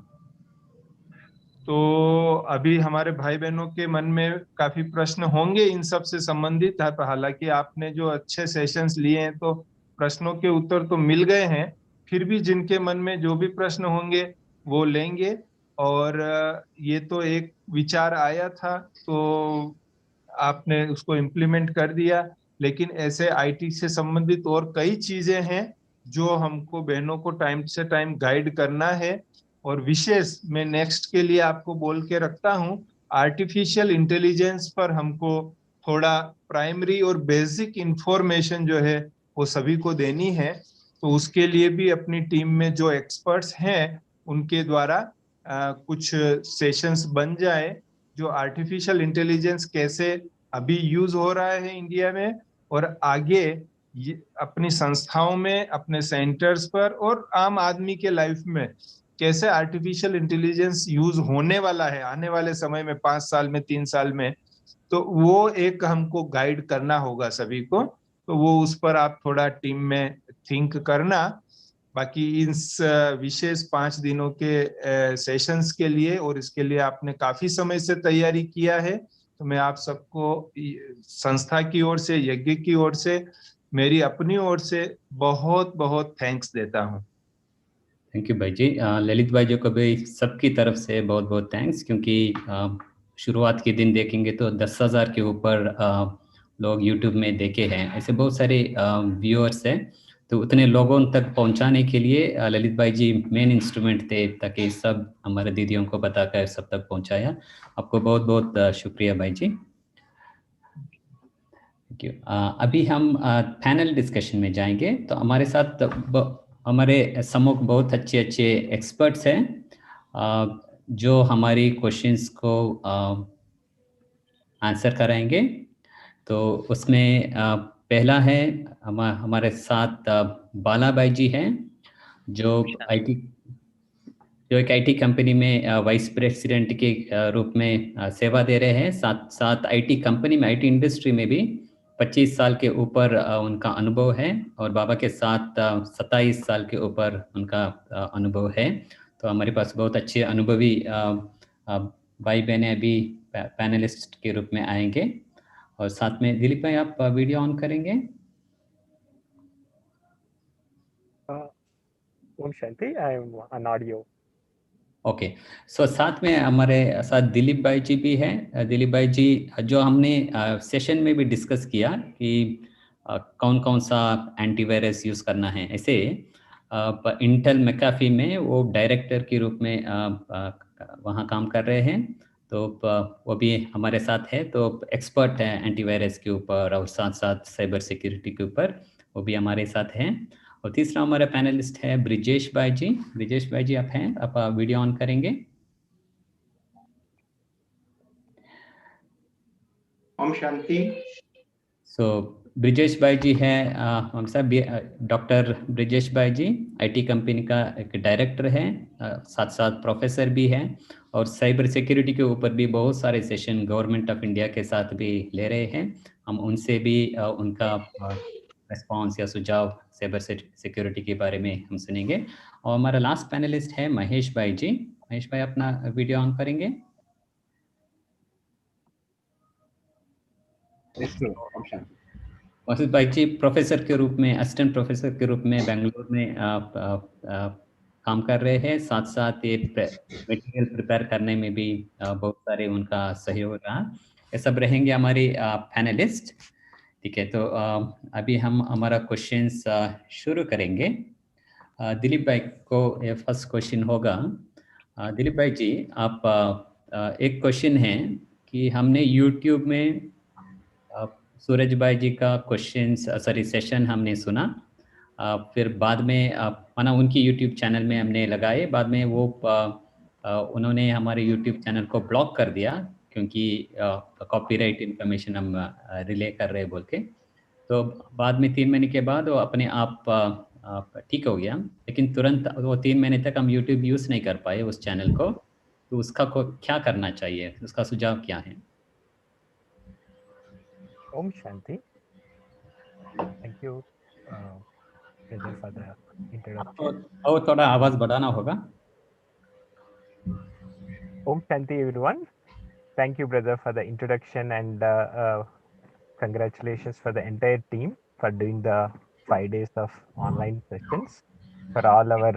तो अभी हमारे भाई बहनों के मन में काफी प्रश्न होंगे इन सब से संबंधित है, हालांकि आपने जो अच्छे सेशंस लिए हैं तो प्रश्नों के उत्तर तो मिल गए हैं, फिर भी जिनके मन में जो भी प्रश्न होंगे वो लेंगे। और ये तो एक विचार आया था तो आपने उसको इम्प्लीमेंट कर दिया, लेकिन ऐसे आईटी से संबंधित और कई चीजें हैं जो हमको बहनों को टाइम से टाइम गाइड करना है। और विशेष मैं नेक्स्ट के लिए आपको बोल के रखता हूँ, आर्टिफिशियल इंटेलिजेंस पर हमको थोड़ा प्राइमरी और बेसिक इंफॉर्मेशन जो है वो सभी को देनी है। तो उसके लिए भी अपनी टीम में जो एक्सपर्ट्स हैं उनके द्वारा कुछ सेशंस बन जाए, जो आर्टिफिशियल इंटेलिजेंस कैसे अभी यूज हो रहा है इंडिया में, और आगे अपनी संस्थाओं में, अपने सेंटर्स पर और आम आदमी के लाइफ में कैसे आर्टिफिशियल इंटेलिजेंस यूज होने वाला है आने वाले समय में, 5 साल में, 3 साल में, तो वो एक हमको गाइड करना होगा सभी को। तो वो उस पर आप थोड़ा टीम में थिंक करना। बाकी इस विशेष 5 दिनों के सेशंस के लिए और इसके लिए आपने काफी समय से तैयारी किया है, तो मैं आप सबको संस्था की ओर से, यज्ञ की ओर से, मेरी अपनी ओर से बहुत बहुत थैंक्स देता हूँ। थैंक यू भाई जी। ललित भाई जी को भी सबकी तरफ से बहुत बहुत थैंक्स, क्योंकि शुरुआत के दिन देखेंगे तो 10,000 के ऊपर लोग यूट्यूब में देखे हैं, ऐसे बहुत सारे व्यूअर्स हैं, तो उतने लोगों तक पहुंचाने के लिए ललित भाई जी मेन इंस्ट्रूमेंट थे, ताकि सब हमारे दीदियों को बताकर सब तक पहुंचाया। आपको बहुत बहुत शुक्रिया भाई जी। Thank you. अभी हम पैनल डिस्कशन में जाएंगे, तो हमारे साथ हमारे सम्मुख बहुत अच्छे अच्छे एक्सपर्ट्स हैं जो हमारी क्वेश्चंस को आंसर कराएंगे। तो उसमें पहला है हमारे साथ बाला भाई जी हैं, जो आईटी जो एक आईटी कंपनी में वाइस प्रेसिडेंट के रूप में सेवा दे रहे हैं। साथ साथ आईटी कंपनी में, आईटी इंडस्ट्री में भी 25 साल के ऊपर उनका अनुभव है, और बाबा के साथ 27 साल के ऊपर उनका अनुभव है। तो हमारे पास बहुत अच्छे अनुभवी भाई बहनें अभी पैनलिस्ट के रूप में आएंगे। और साथ में दिलीप भाई, आप वीडियो ऑन करेंगे? Om Shanti, I am on audio. Okay, so साथ में हमारे साथ दिलीप भाई जी भी हैं। दिलीप भाई जी, जो हमने सेशन में भी डिस्कस किया कि कौन कौन सा एंटीवायरस यूज़ करना है, ऐसे इंटेल मैकाफी में वो डायरेक्टर के रूप में वहाँ काम कर रहे हैं। तो वो भी हमारे साथ है, तो एक्सपर्ट है एंटीवायरस के ऊपर और साथ साथ साइबर सिक्योरिटी के ऊपर, वो भी हमारे साथ हैं। और तीसरा हमारा पैनलिस्ट है ब्रिजेश भाई जी। ब्रिजेश भाई जी आप हैं, आप वीडियो ऑन करेंगे। ओम शांति। सो ब्रिजेश भाई जी हैं, हम सब डॉक्टर ब्रिजेश भाई जी आईटी कंपनी का एक डायरेक्टर हैं, साथ साथ प्रोफेसर भी हैं और साइबर सिक्योरिटी के ऊपर भी बहुत सारे सेशन गवर्नमेंट ऑफ इंडिया के साथ भी ले रहे हैं। हम उनसे भी उनका रिस्पॉन्स या सुझाव साइबर सिक्योरिटी के बारे में हम सुनेंगे। और हमारा लास्ट पैनलिस्ट है महेश भाई जी। महेश भाई अपना वीडियो ऑन करेंगे। ओम शांति। मसूद भाई जी प्रोफेसर के रूप में, असिस्टेंट प्रोफेसर के रूप में बेंगलुरु में काम कर रहे हैं। साथ साथ ये मटेरियल प्रिपेयर करने में भी बहुत सारे उनका सहयोग रहा। ये सब रहेंगे हमारे पैनलिस्ट। ठीक है, तो अभी हम हमारा क्वेश्चंस शुरू करेंगे। दिलीप भाई को ये फर्स्ट क्वेश्चन होगा। दिलीप भाई जी, आप एक क्वेश्चन है कि हमने यूट्यूब में सूरज भाई जी का सेशन हमने सुना, फिर बाद में माना उनकी यूट्यूब चैनल में हमने लगाए, बाद में वो उन्होंने हमारे यूट्यूब चैनल को ब्लॉक कर दिया क्योंकि कॉपीराइट इंफॉर्मेशन हम रिले कर रहे बोल के। तो बाद में 3 महीने के बाद वो अपने आप ठीक हो गया, लेकिन तुरंत वो 3 महीने तक हम यूट्यूब यूज़ नहीं कर पाए उस चैनल को। तो उसका क्या करना चाहिए, उसका सुझाव क्या है? Om Shanti. Thank you, brother, for the introduction. और थोड़ा आवाज़ बढ़ाना होगा। Om Shanti, everyone. Thank you, brother, for the introduction, and congratulations for the entire team for doing the 5 days of online sessions for all our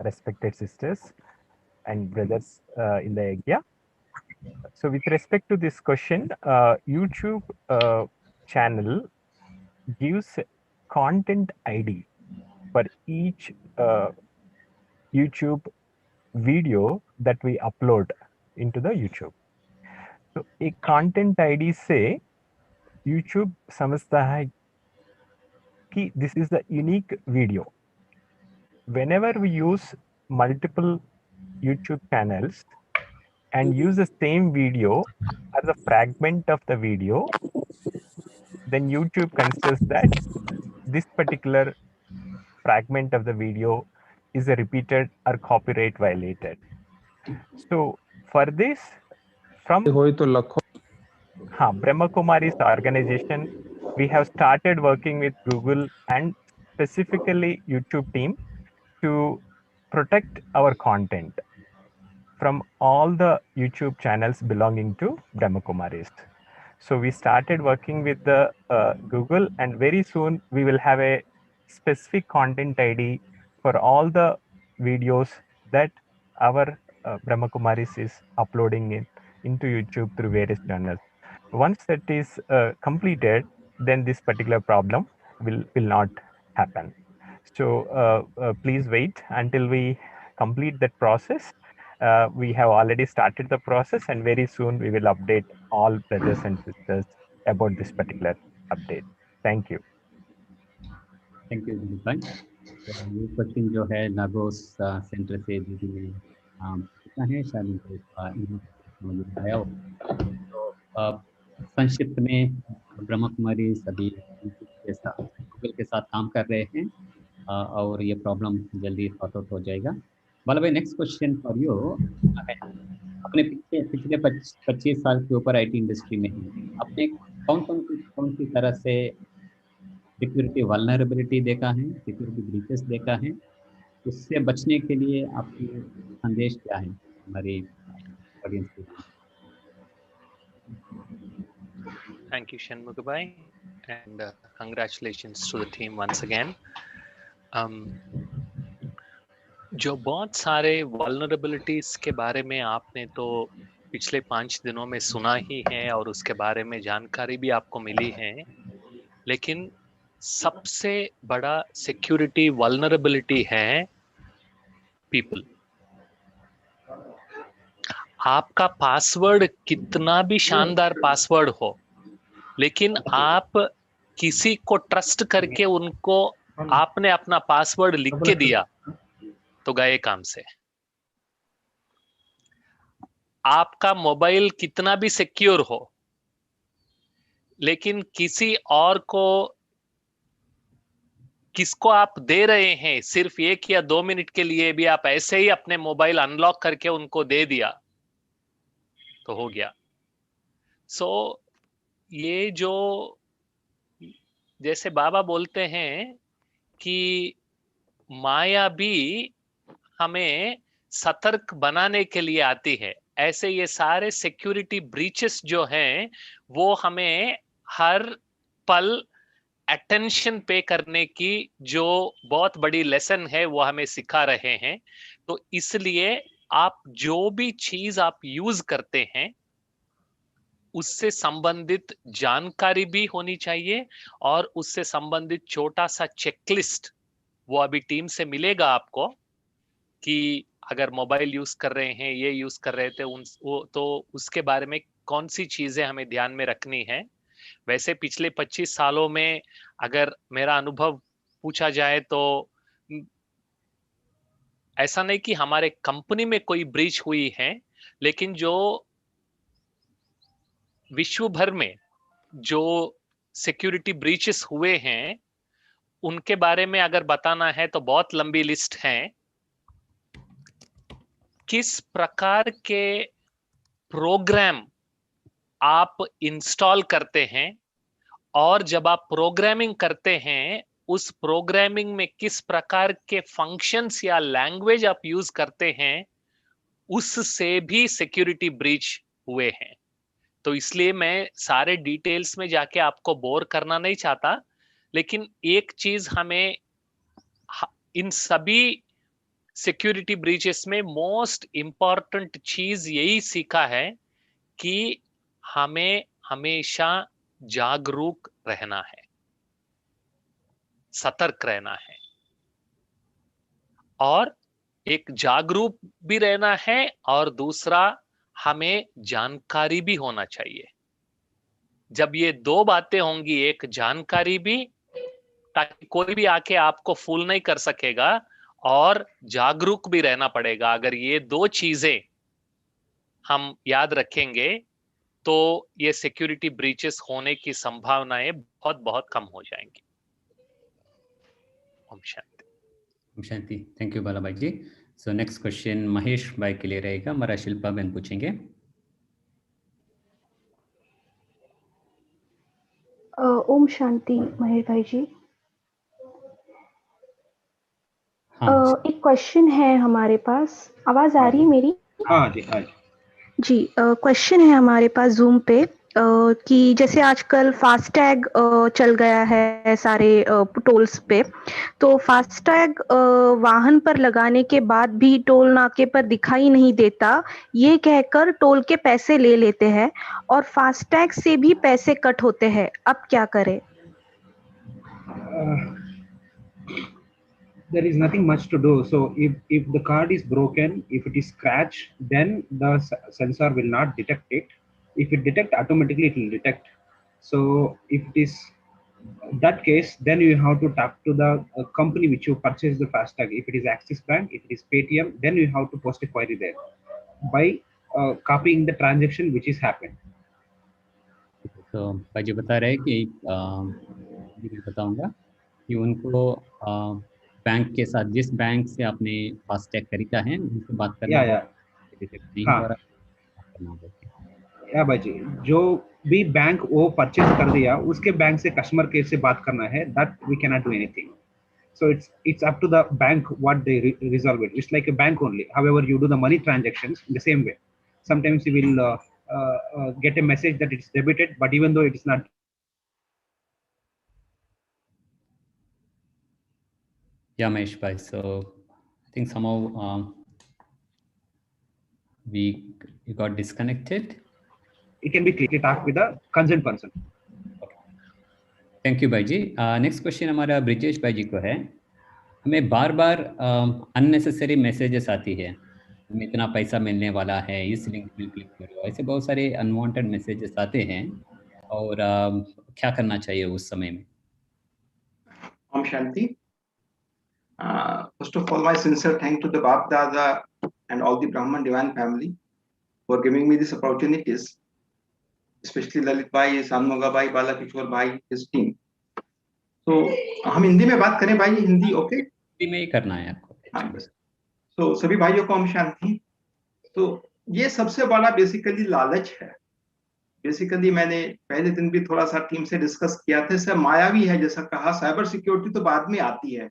respected sisters and brothers in the Yagya. So with respect to this question, YouTube channel gives content ID for each YouTube video that we upload into the YouTube. So a content ID से YouTube समझता है कि this is the unique video. Whenever we use multiple YouTube channels and use the same video as a fragment of the video, then YouTube considers that this particular fragment of the video is a repeated or copyright violated. So for this, from Brahma Kumari's organization, we have started working with Google and specifically YouTube team to protect our content from all the YouTube channels belonging to Brahma Kumaris. So we started working with the Google, and very soon we will have a specific content ID for all the videos that our Brahma Kumaris is uploading into YouTube through various channels. Once that is completed, then this particular problem will not happen. So please wait until we complete that process. We have already started the process, and very soon we will update all brothers and sisters about this particular update. Thank you. Thank you Dilip भाई। ये question जो है नागोस centre से दीदी ने पूछा है, शायद उनको बताया हो। तो संक्षिप्त में ब्रह्मा कुमारी सभी के साथ, गूगल के साथ काम कर रहे हैं और ये प्रॉब्लम जल्दी सॉर्ट आउट हो जाएगा। बाला भाई, नेक्स्ट क्वेश्चन फॉर यू है, अपने पिछले 25 साल के ऊपर आईटी इंडस्ट्री में आपने कौन सी तरह से सिक्योरिटी वल्नरेबिलिटी देखा है, सिक्योरिटी ब्रीचेस देखा है, उससे बचने के लिए आपके संदेश क्या है हमारी ऑडियंस के लिए? Thank you, Shanmughabhai, and congratulations to the team once again. जो बहुत सारे वल्नरेबिलिटीज के बारे में आपने तो पिछले 5 दिनों में सुना ही है और उसके बारे में जानकारी भी आपको मिली है, लेकिन सबसे बड़ा सिक्योरिटी वल्नरेबिलिटी है पीपल। आपका पासवर्ड कितना भी शानदार पासवर्ड हो, लेकिन आप किसी को ट्रस्ट करके उनको आपने अपना पासवर्ड लिख के दिया तो गए काम से। आपका मोबाइल कितना भी सिक्योर हो, लेकिन किसको आप दे रहे हैं सिर्फ 1 या 2 मिनट के लिए भी, आप ऐसे ही अपने मोबाइल अनलॉक करके उनको दे दिया तो हो गया। सो ये जो जैसे बाबा बोलते हैं कि माया भी हमें सतर्क बनाने के लिए आती है, ऐसे ये सारे सिक्योरिटी ब्रीचेस जो हैं वो हमें हर पल अटेंशन पे करने की जो बहुत बड़ी लेसन है वो हमें सिखा रहे हैं। तो इसलिए आप जो भी चीज आप यूज करते हैं उससे संबंधित जानकारी भी होनी चाहिए और उससे संबंधित छोटा सा चेकलिस्ट वो अभी टीम से मिलेगा आपको कि अगर मोबाइल यूज कर रहे हैं, ये यूज कर रहे थे तो उसके बारे में कौन सी चीजें हमें ध्यान में रखनी है। वैसे पिछले 25 सालों में अगर मेरा अनुभव पूछा जाए तो ऐसा नहीं कि हमारे कंपनी में कोई ब्रीच हुई है, लेकिन जो विश्व भर में जो सिक्योरिटी ब्रीचेस हुए हैं उनके बारे में अगर बताना है तो बहुत लंबी लिस्ट है। किस प्रकार के प्रोग्राम आप इंस्टॉल करते हैं और जब आप प्रोग्रामिंग करते हैं उस प्रोग्रामिंग में किस प्रकार के फंक्शंस या लैंग्वेज आप यूज करते हैं, उससे भी सिक्योरिटी ब्रीच हुए हैं। तो इसलिए मैं सारे डिटेल्स में जाके आपको बोर करना नहीं चाहता, लेकिन एक चीज हमें इन सभी सिक्योरिटी ब्रीचेस में मोस्ट इंपॉर्टेंट चीज यही सीखा है कि हमें हमेशा जागरूक रहना है, सतर्क रहना है और एक जागरूक भी रहना है और दूसरा हमें जानकारी भी होना चाहिए। जब ये 2 बातें होंगी, एक जानकारी भी ताकि कोई भी आके आपको फूल नहीं कर सकेगा और जागरूक भी रहना पड़ेगा। अगर ये 2 चीजें हम याद रखेंगे तो ये सिक्योरिटी ब्रीचेस होने की संभावनाएं बहुत बहुत कम हो जाएंगी। ओम शांति। ओम शांति। थैंक यू बाला भाई जी। सो नेक्स्ट क्वेश्चन महेश भाई के लिए रहेगा, हमारा शिल्पा बहन पूछेंगे। ओम शांति महेश भाई जी। हाँ एक क्वेश्चन है हमारे पास, आवाज आ रही है मेरी? हाँ जी, हाँ जी। जी, क्वेश्चन है हमारे पास जूम पे कि जैसे आजकल फास्टैग चल गया है सारे टोल्स पे, तो फास्टैग वाहन पर लगाने के बाद भी टोल नाके पर दिखाई नहीं देता, ये कहकर टोल के पैसे ले लेते हैं और फास्टैग से भी पैसे कट होते हैं। अब क्या करें? There is nothing much to do. So if the card is broken, if it is scratched, then the sensor will not detect it. If it detect, automatically it will detect. So if it is that case, then you have to tap to the company which you purchased the FASTag. If it is Axis Bank, if it is Paytm, then you have to post a query there by copying the transaction which is happened. तो भाई जी बता रहे हैं कि मैं बताऊंगा कि उनको बैंक के साथ, जिस बैंक से आपने फास्टैग खरीदा है उनसे बात करना या नहीं हाँ हो रहा, करना होगा। या भाई जी, जो भी बैंक वो परचेज कर दिया उसके बैंक से कस्टमर केयर से बात करना है, that we can not do anything. So it's up to the bank what they resolve it. It's like a bank only. However, you do the money transactions in the same way. Sometimes you will get a message that it's debited, but even though it is not. Yeah, Mahesh bhai. So I think somehow you got disconnected. It can be clearly talked with the concerned person. Thank you भाई जी. Next question हमारा ब्रिजेश भाई जी को है. हमें बार बार unnecessary messages आती है, हमें इतना पैसा मिलने वाला है, इस लिंक में क्लिक करो, ऐसे बहुत सारे अनवांटेड मैसेजेस आते हैं और क्या करना चाहिए उस समय में? Om Shanti. First of all, my sincere thanks to the Bap Dada and all the Brahman divine family for giving me these opportunities, especially Lalit Bhai, Sanmoga Bhai, Bala Kishore Bhai, his team. So हम हिंदी में बात करें भाई, Hindi okay? Hindi में ही करना है आपको. हाँ बस. तो सभी भाइयों को ओम शांति. तो ये सबसे बड़ा बेसिकली लालच है. बेसिकली मैंने पहले दिन भी थोड़ा सा टीम से डिस्कस किया था, सब मायावी है. जैसा कहा, साइबर सिक्योरिटी तो बाद में आती है.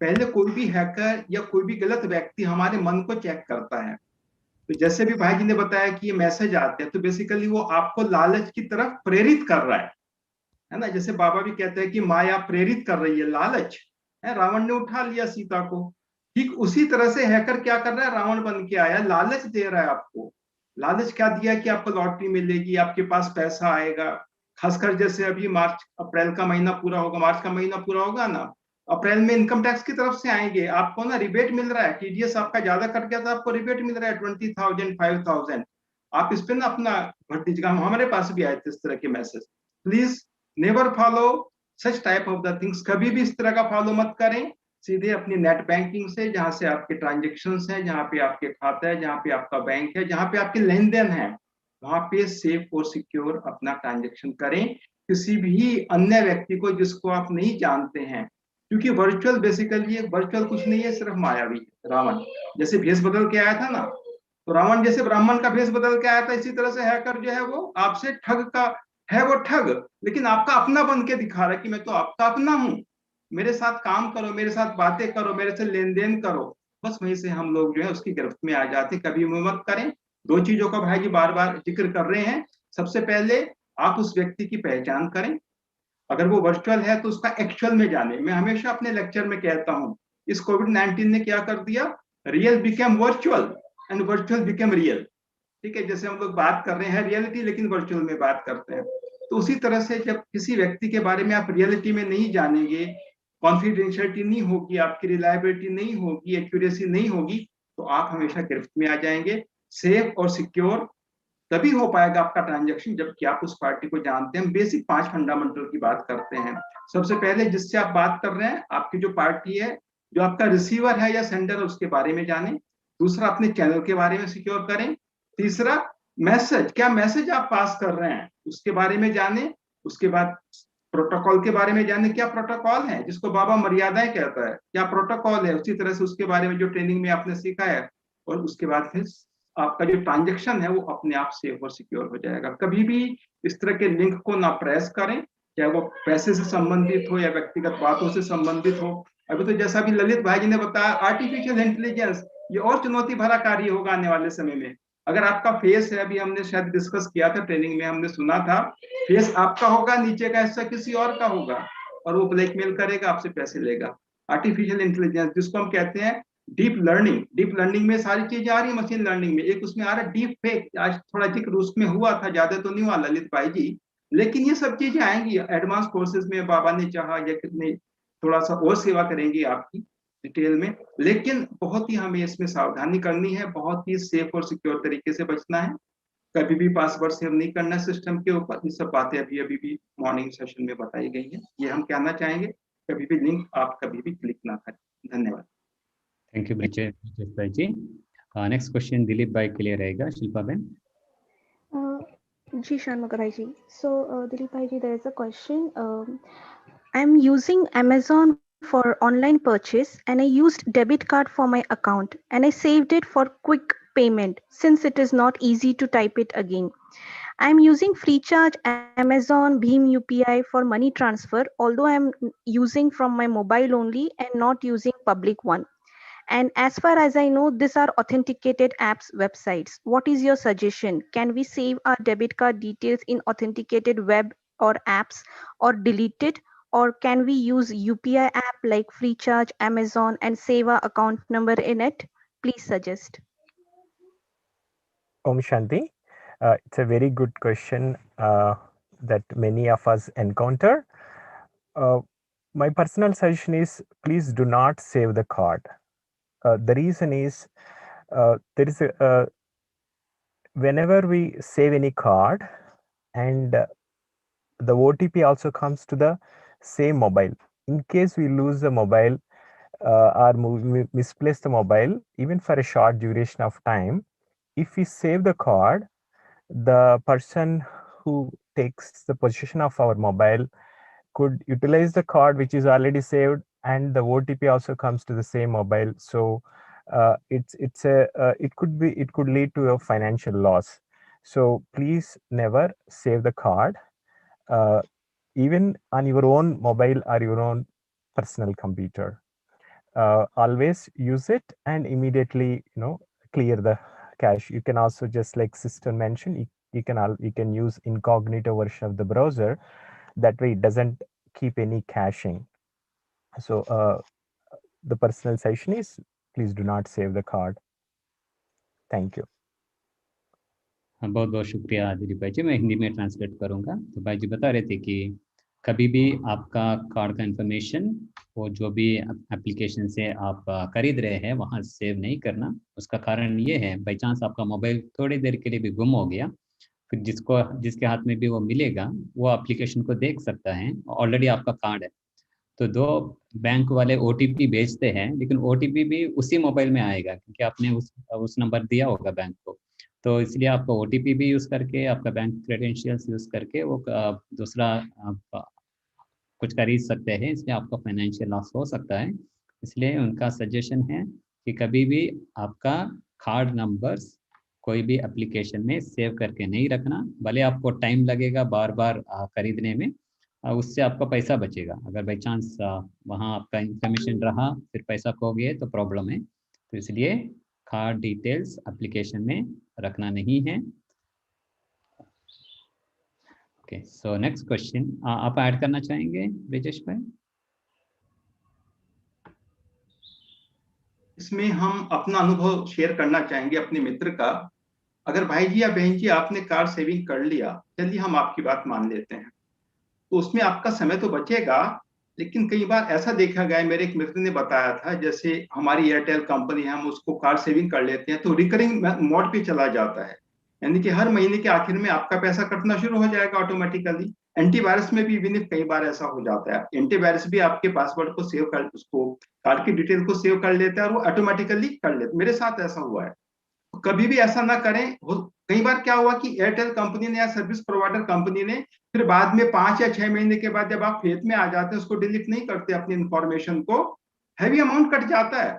पहले कोई भी हैकर या कोई भी गलत व्यक्ति हमारे मन को चेक करता है. तो जैसे भी भाई जी ने बताया कि ये मैसेज आते हैं, तो बेसिकली वो आपको लालच की तरफ प्रेरित कर रहा है ना. जैसे बाबा भी कहते हैं कि माया प्रेरित कर रही है, लालच है. रावण ने उठा लिया सीता को, ठीक उसी तरह से हैकर क्या कर रहा है, रावण बन के आया, लालच दे रहा है आपको. लालच क्या दिया कि आपको लॉटरी मिलेगी, आपके पास पैसा आएगा. खासकर जैसे अभी अप्रैल का महीना पूरा होगा, मार्च का महीना पूरा होगा ना, अप्रैल में इनकम टैक्स की तरफ से आएंगे, आपको ना रिबेट मिल रहा है. टीडीएस आपका ज्यादा कट गया था, आपको रिबेट मिल रहा है 20,000 5,000. आप इस पे ना अपना भर दीजिएगा. हमारे पास भी आए थे इस तरह के message. Please never follow such type of the things. कभी भी इस तरह का फॉलो मत करें. सीधे अपनी नेट बैंकिंग से, जहां से आपके ट्रांजेक्शन्स हैं, जहां पे आपके खाता है, जहां पे आपका बैंक है, जहां पे आपके लेन देन है, वहां पे सेफ और सिक्योर अपना ट्रांजेक्शन करें. किसी भी अन्य व्यक्ति को जिसको आप नहीं जानते हैं, क्योंकि वर्चुअल बेसिकली वर्चुअल कुछ नहीं है, सिर्फ मायावी. रावण जैसे भेष बदल के आया था ना, तो रावण जैसे ब्राह्मण का भेष बदल के आया था, इसी तरह से हैकर जो है वो आपसे ठग का है, वो ठग, लेकिन आपका अपना बन के दिखा रहा है कि मैं तो आपका अपना हूं, मेरे साथ काम करो, मेरे साथ बातें करो, मेरे से लेन देन करो. बस वहीं से हम लोग जो है उसकी गिरफ्त में आ जाते. कभी मत करें. 2 चीजों का भाई जी बार बार जिक्र कर रहे हैं. सबसे पहले आप उस व्यक्ति की पहचान करें. अगर वो वर्चुअल है तो उसका एक्चुअल में जाने. मैं हमेशा अपने लेक्चर में कहता हूं, इस कोविड-19 ने क्या कर दिया, real became virtual and virtual became real. ठीक है, जैसे हम लोग बात कर रहे हैं रियलिटी, लेकिन वर्चुअल में बात करते हैं. तो उसी तरह से जब किसी व्यक्ति के बारे में आप रियलिटी में नहीं जानेंगे, कॉन्फिडेंशियलिटी नहीं होगी, आपकी रिलायबिलिटी नहीं होगी, एक्यूरेसी नहीं होगी, तो आप हमेशा गिरफ्त में आ जाएंगे. सेफ और सिक्योर तभी हो पाएगा आपका ट्रांजैक्शन जबकि आप उस पार्टी को जानते हैं. बेसिक 5 फंडामेंटल की बात करते हैं. सबसे पहले जिससे आप बात कर रहे हैं, आपकी जो पार्टी है, जो आपका रिसीवर है या सेंडर है, उसके बारे में जाने. दूसरा, अपने चैनल के बारे में सिक्योर करें. तीसरा, मैसेज, क्या मैसेज आप पास कर रहे हैं उसके बारे में जाने. उसके बाद प्रोटोकॉल के बारे में जाने, क्या प्रोटोकॉल है, जिसको बाबा मर्यादाएं कहता है, क्या प्रोटोकॉल है, उसी तरह से उसके बारे में जो ट्रेनिंग में आपने सीखा है. और उसके बाद फिर आपका जो ट्रांजैक्शन है वो अपने आप सेफ और सिक्योर हो जाएगा. कभी भी इस तरह के लिंक को ना प्रेस करें, चाहे वो पैसे से संबंधित हो या व्यक्तिगत बातों से संबंधित हो. अभी तो जैसा भी ललित भाई जी ने बताया, आर्टिफिशियल इंटेलिजेंस ये और चुनौती भरा कार्य होगा आने वाले समय में. अगर आपका फेस है, अभी हमने शायद डिस्कस किया था ट्रेनिंग में, हमने सुना था, फेस आपका होगा, नीचे का हिस्सा किसी और का होगा, और वो ब्लैकमेल करेगा, आपसे पैसे लेगा. आर्टिफिशियल इंटेलिजेंस जिसको हम कहते हैं डीप लर्निंग. डीप लर्निंग में सारी चीजें आ रही है, मशीन लर्निंग में. एक उसमें आ रहा है डीप फेक, आज थोड़ा जिक्र उसमें हुआ था, ज्यादा तो नहीं हुआ ललित भाई जी, लेकिन ये सब चीजें आएंगी एडवांस कोर्सेज में. बाबा ने चाहा या कितने थोड़ा सा और सेवा करेंगी आपकी डिटेल में, लेकिन बहुत ही हमें इसमें सावधानी करनी है, बहुत ही सेफ और सिक्योर तरीके से बचना है. कभी भी पासवर्ड सेव नहीं करना सिस्टम के ऊपर. ये सब बातें अभी भी मॉर्निंग सेशन में बताई गई हैं. ये हम कहना चाहेंगे, कभी भी लिंक आप कभी भी क्लिक ना करें. धन्यवाद. थैंक यू ब्रिजेश भाई जी. नेक्स्ट क्वेश्चन दिलीप भाई के लिए रहेगा. शिल्पा बहन. जी Shanmugha bhai ji. So Dilip bhai ji, there is a question. I'm using Amazon for online purchase and I used debit card for my account and I saved it for quick payment since it is not easy to type it again. I'm using Freecharge, Amazon, Bheem UPI for money transfer, although I'm using from my mobile only and not using public one. And as far as I know, these are authenticated apps websites. What is your suggestion? Can we save our debit card details in authenticated web or apps or delete it? or can we use UPI app like Freecharge, Amazon, and save our account number in it? Please suggest. Om Shanti. It's a very good question that many of us encounter. My personal suggestion is please do not save the card. The reason is there is whenever we save any card and the OTP also comes to the same mobile. In case we lose the mobile or misplace the mobile, even for a short duration of time, if we save the card, the person who takes the possession of our mobile could utilize the card which is already saved, and the OTP also comes to the same mobile. So it could lead to a financial loss. So please never save the card, even on your own mobile or your own personal computer. Always use it and immediately clear the cache. You can also, just like sister mentioned, you can use incognito version of the browser. That way it doesn't keep any caching. So the personal suggestion is please do not save the card. Thank you. बहुत बहुत शुक्रिया दिलीप भाई जी। मैं हिंदी में translate करूंगा। तो भाई जी बता रहे थे कि कभी भी आपका कार्ड का इन्फॉर्मेशन वो जो भी एप्लीकेशन से आप खरीद रहे हैं वहाँ सेव नहीं करना। उसका कारण ये है, बाई चांस आपका मोबाइल थोड़ी देर के लिए भी गुम हो गया, फिर जिसके हाथ में भी वो मिलेगा वो एप्लीकेशन को देख सकता है, ऑलरेडी आपका कार्ड है। तो दो बैंक वाले OTP भेजते हैं, लेकिन OTP भी उसी मोबाइल में आएगा क्योंकि आपने उस नंबर दिया होगा बैंक को। तो इसलिए आपका OTP भी यूज़ करके, आपका बैंक क्रेडेंशियल्स यूज़ करके वो दूसरा कुछ खरीद सकते हैं, इसलिए आपका फाइनेंशियल लॉस हो सकता है। इसलिए उनका सजेशन है कि कभी भी आपका कार्ड नंबर्स कोई भी एप्लीकेशन में सेव करके नहीं रखना। भले आपको टाइम लगेगा बार बार खरीदने में, उससे आपका पैसा बचेगा। अगर बाई चांस वहाँ आपका इंफॉर्मेशन रहा फिर पैसा खो गए तो प्रॉब्लम है। तो इसलिए कार्ड डिटेल्स एप्लीकेशन में रखना नहीं है। ओके, सो नेक्स्ट क्वेश्चन आप ऐड करना चाहेंगे ब्रिजेश भाई? इसमें हम अपना अनुभव शेयर करना चाहेंगे अपने मित्र का। अगर भाई जी या बहन जी आपने कार सेविंग कर लिया, चलिए हम आपकी बात मान लेते हैं, तो उसमें आपका समय तो बचेगा, लेकिन कई बार ऐसा देखा गया है, मेरे एक मित्र ने बताया था, जैसे हमारी एयरटेल कंपनी है, हम उसको कार सेविंग कर लेते हैं तो रिकरिंग मोड पे चला जाता है, यानी कि हर महीने के आखिर में आपका पैसा कटना शुरू हो जाएगा ऑटोमेटिकली। एंटीवायरस में भी इवन कई बार ऐसा हो जाता है, एंटीवायरस भी आपके पासवर्ड को सेव कर, उसको कार्ड की डिटेल को सेव कर लेता है और वो ऑटोमेटिकली कर लेता है। मेरे साथ ऐसा हुआ है। कभी भी ऐसा ना करें। कई बार क्या हुआ कि एयरटेल कंपनी ने या सर्विस प्रोवाइडर कंपनी ने फिर बाद में 5 या 6 महीने के बाद जब आप फेथ में आ जाते हैं, उसको डिलीट नहीं करते अपनी इंफॉर्मेशन को, हैवी अमाउंट कट जाता है।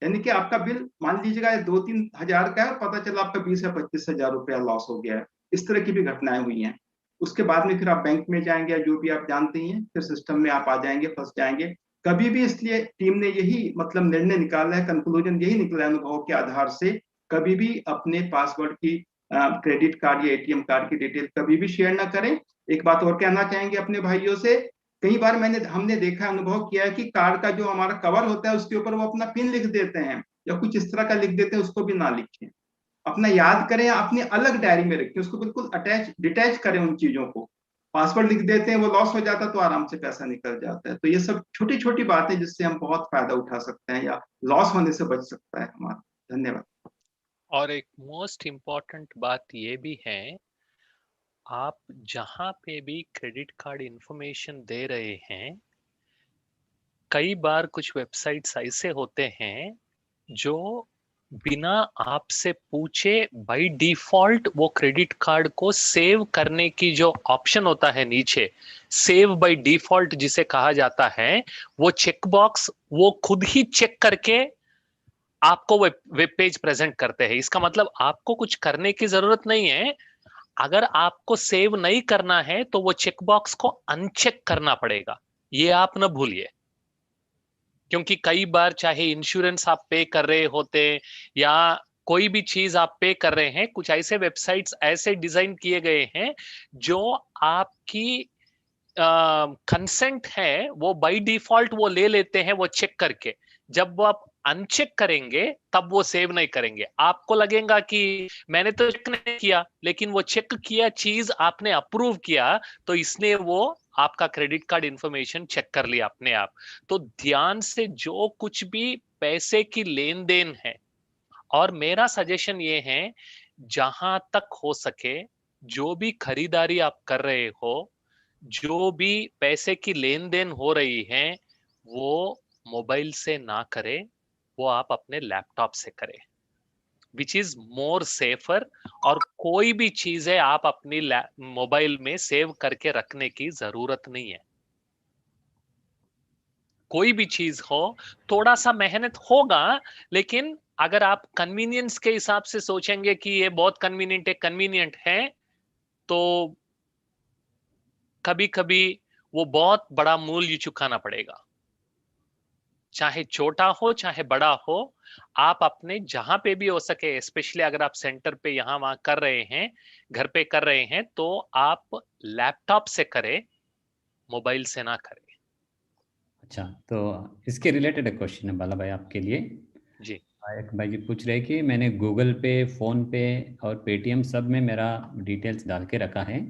यानी कि आपका बिल मान लीजिएगा 2-3 हजार का है, पता चला आपका 20 या 25 हजार रुपया लॉस हो गया है। इस तरह की भी घटनाएं हुई हैं। उसके बाद में फिर आप बैंक में जाएंगे, जो भी आप जानते हैं, फिर सिस्टम में आप आ जाएंगे, फंस जाएंगे कभी भी। इसलिए टीम ने यही मतलब निर्णय निकाला है, कंक्लूजन यही निकला है अनुभव के आधार से, कभी भी अपने पासवर्ड की क्रेडिट कार्ड या ATM कार्ड की डिटेल कभी भी शेयर ना करें। एक बात और कहना चाहेंगे अपने भाइयों से, कई बार हमने देखा, अनुभव किया है कि कार्ड का जो हमारा कवर होता है उसके ऊपर वो अपना पिन लिख देते हैं या कुछ इस तरह का लिख देते हैं, उसको भी ना लिखें। अपना याद करें, अपनी अलग डायरी में रखें, उसको बिल्कुल डिटैच करें उन चीजों को। पासवर्ड लिख देते हैं, वो लॉस हो जाता है तो आराम से पैसा निकल जाता है। तो ये सब छोटी छोटी बातें जिससे हम बहुत फायदा उठा सकते हैं या लॉस होने से बच सकता है हमारा। धन्यवाद। और एक मोस्ट इम्पॉर्टेंट बात ये भी है, आप जहां पे भी क्रेडिट कार्ड इंफॉर्मेशन दे रहे हैं, कई बार कुछ वेबसाइट्स ऐसे होते हैं जो बिना आपसे पूछे बाय डिफॉल्ट वो क्रेडिट कार्ड को सेव करने की जो ऑप्शन होता है नीचे, सेव बाय डिफॉल्ट जिसे कहा जाता है, वो चेकबॉक्स वो खुद ही चेक करके आपको वेब पेज प्रेजेंट करते हैं। इसका मतलब आपको कुछ करने की जरूरत नहीं है। अगर आपको सेव नहीं करना है तो वो चेकबॉक्स को अनचेक करना पड़ेगा, ये आप न भूलिए। क्योंकि कई बार चाहे इंश्योरेंस आप पे कर रहे होते या कोई भी चीज आप पे कर रहे हैं, कुछ ऐसे वेबसाइट्स ऐसे डिजाइन किए गए हैं जो आपकी कंसेंट है वो बाय डिफॉल्ट वो ले लेते हैं वो चेक करके। जब वो आप अनचेक करेंगे तब वो सेव नहीं करेंगे। आपको लगेगा कि मैंने तो चेक नहीं किया, लेकिन वो चेक किया चीज आपने अप्रूव किया, तो इसने वो आपका क्रेडिट कार्ड इंफॉर्मेशन चेक कर लिया अपने आप। तो ध्यान से जो कुछ भी पैसे की लेन देन है, और मेरा सजेशन ये है जहां तक हो सके जो भी खरीदारी आप कर रहे हो, जो भी पैसे की लेन देन हो रही है, वो मोबाइल से ना करें, वो आप अपने लैपटॉप से करें, विच इज मोर सेफर। और कोई भी चीज है आप अपनी मोबाइल में सेव करके रखने की जरूरत नहीं है। कोई भी चीज हो, थोड़ा सा मेहनत होगा, लेकिन अगर आप कन्वीनियंस के हिसाब से सोचेंगे कि ये बहुत कन्वीनियंट है, तो कभी कभी वो बहुत बड़ा मूल्य चुकाना पड़ेगा। चाहे छोटा हो चाहे बड़ा हो, आप अपने जहां पे भी हो सके, स्पेशली अगर आप सेंटर पे यहाँ वहां कर रहे हैं, घर पे कर रहे हैं, तो आप लैपटॉप से करें, मोबाइल से ना करें। अच्छा, तो इसके रिलेटेड एक क्वेश्चन है बाला भाई आपके लिए। जी। एक भाई जी पूछ रहे हैं कि मैंने गूगल पे, फोन पे और पेटीएम सब में मेरा डिटेल्स डाल के रखा है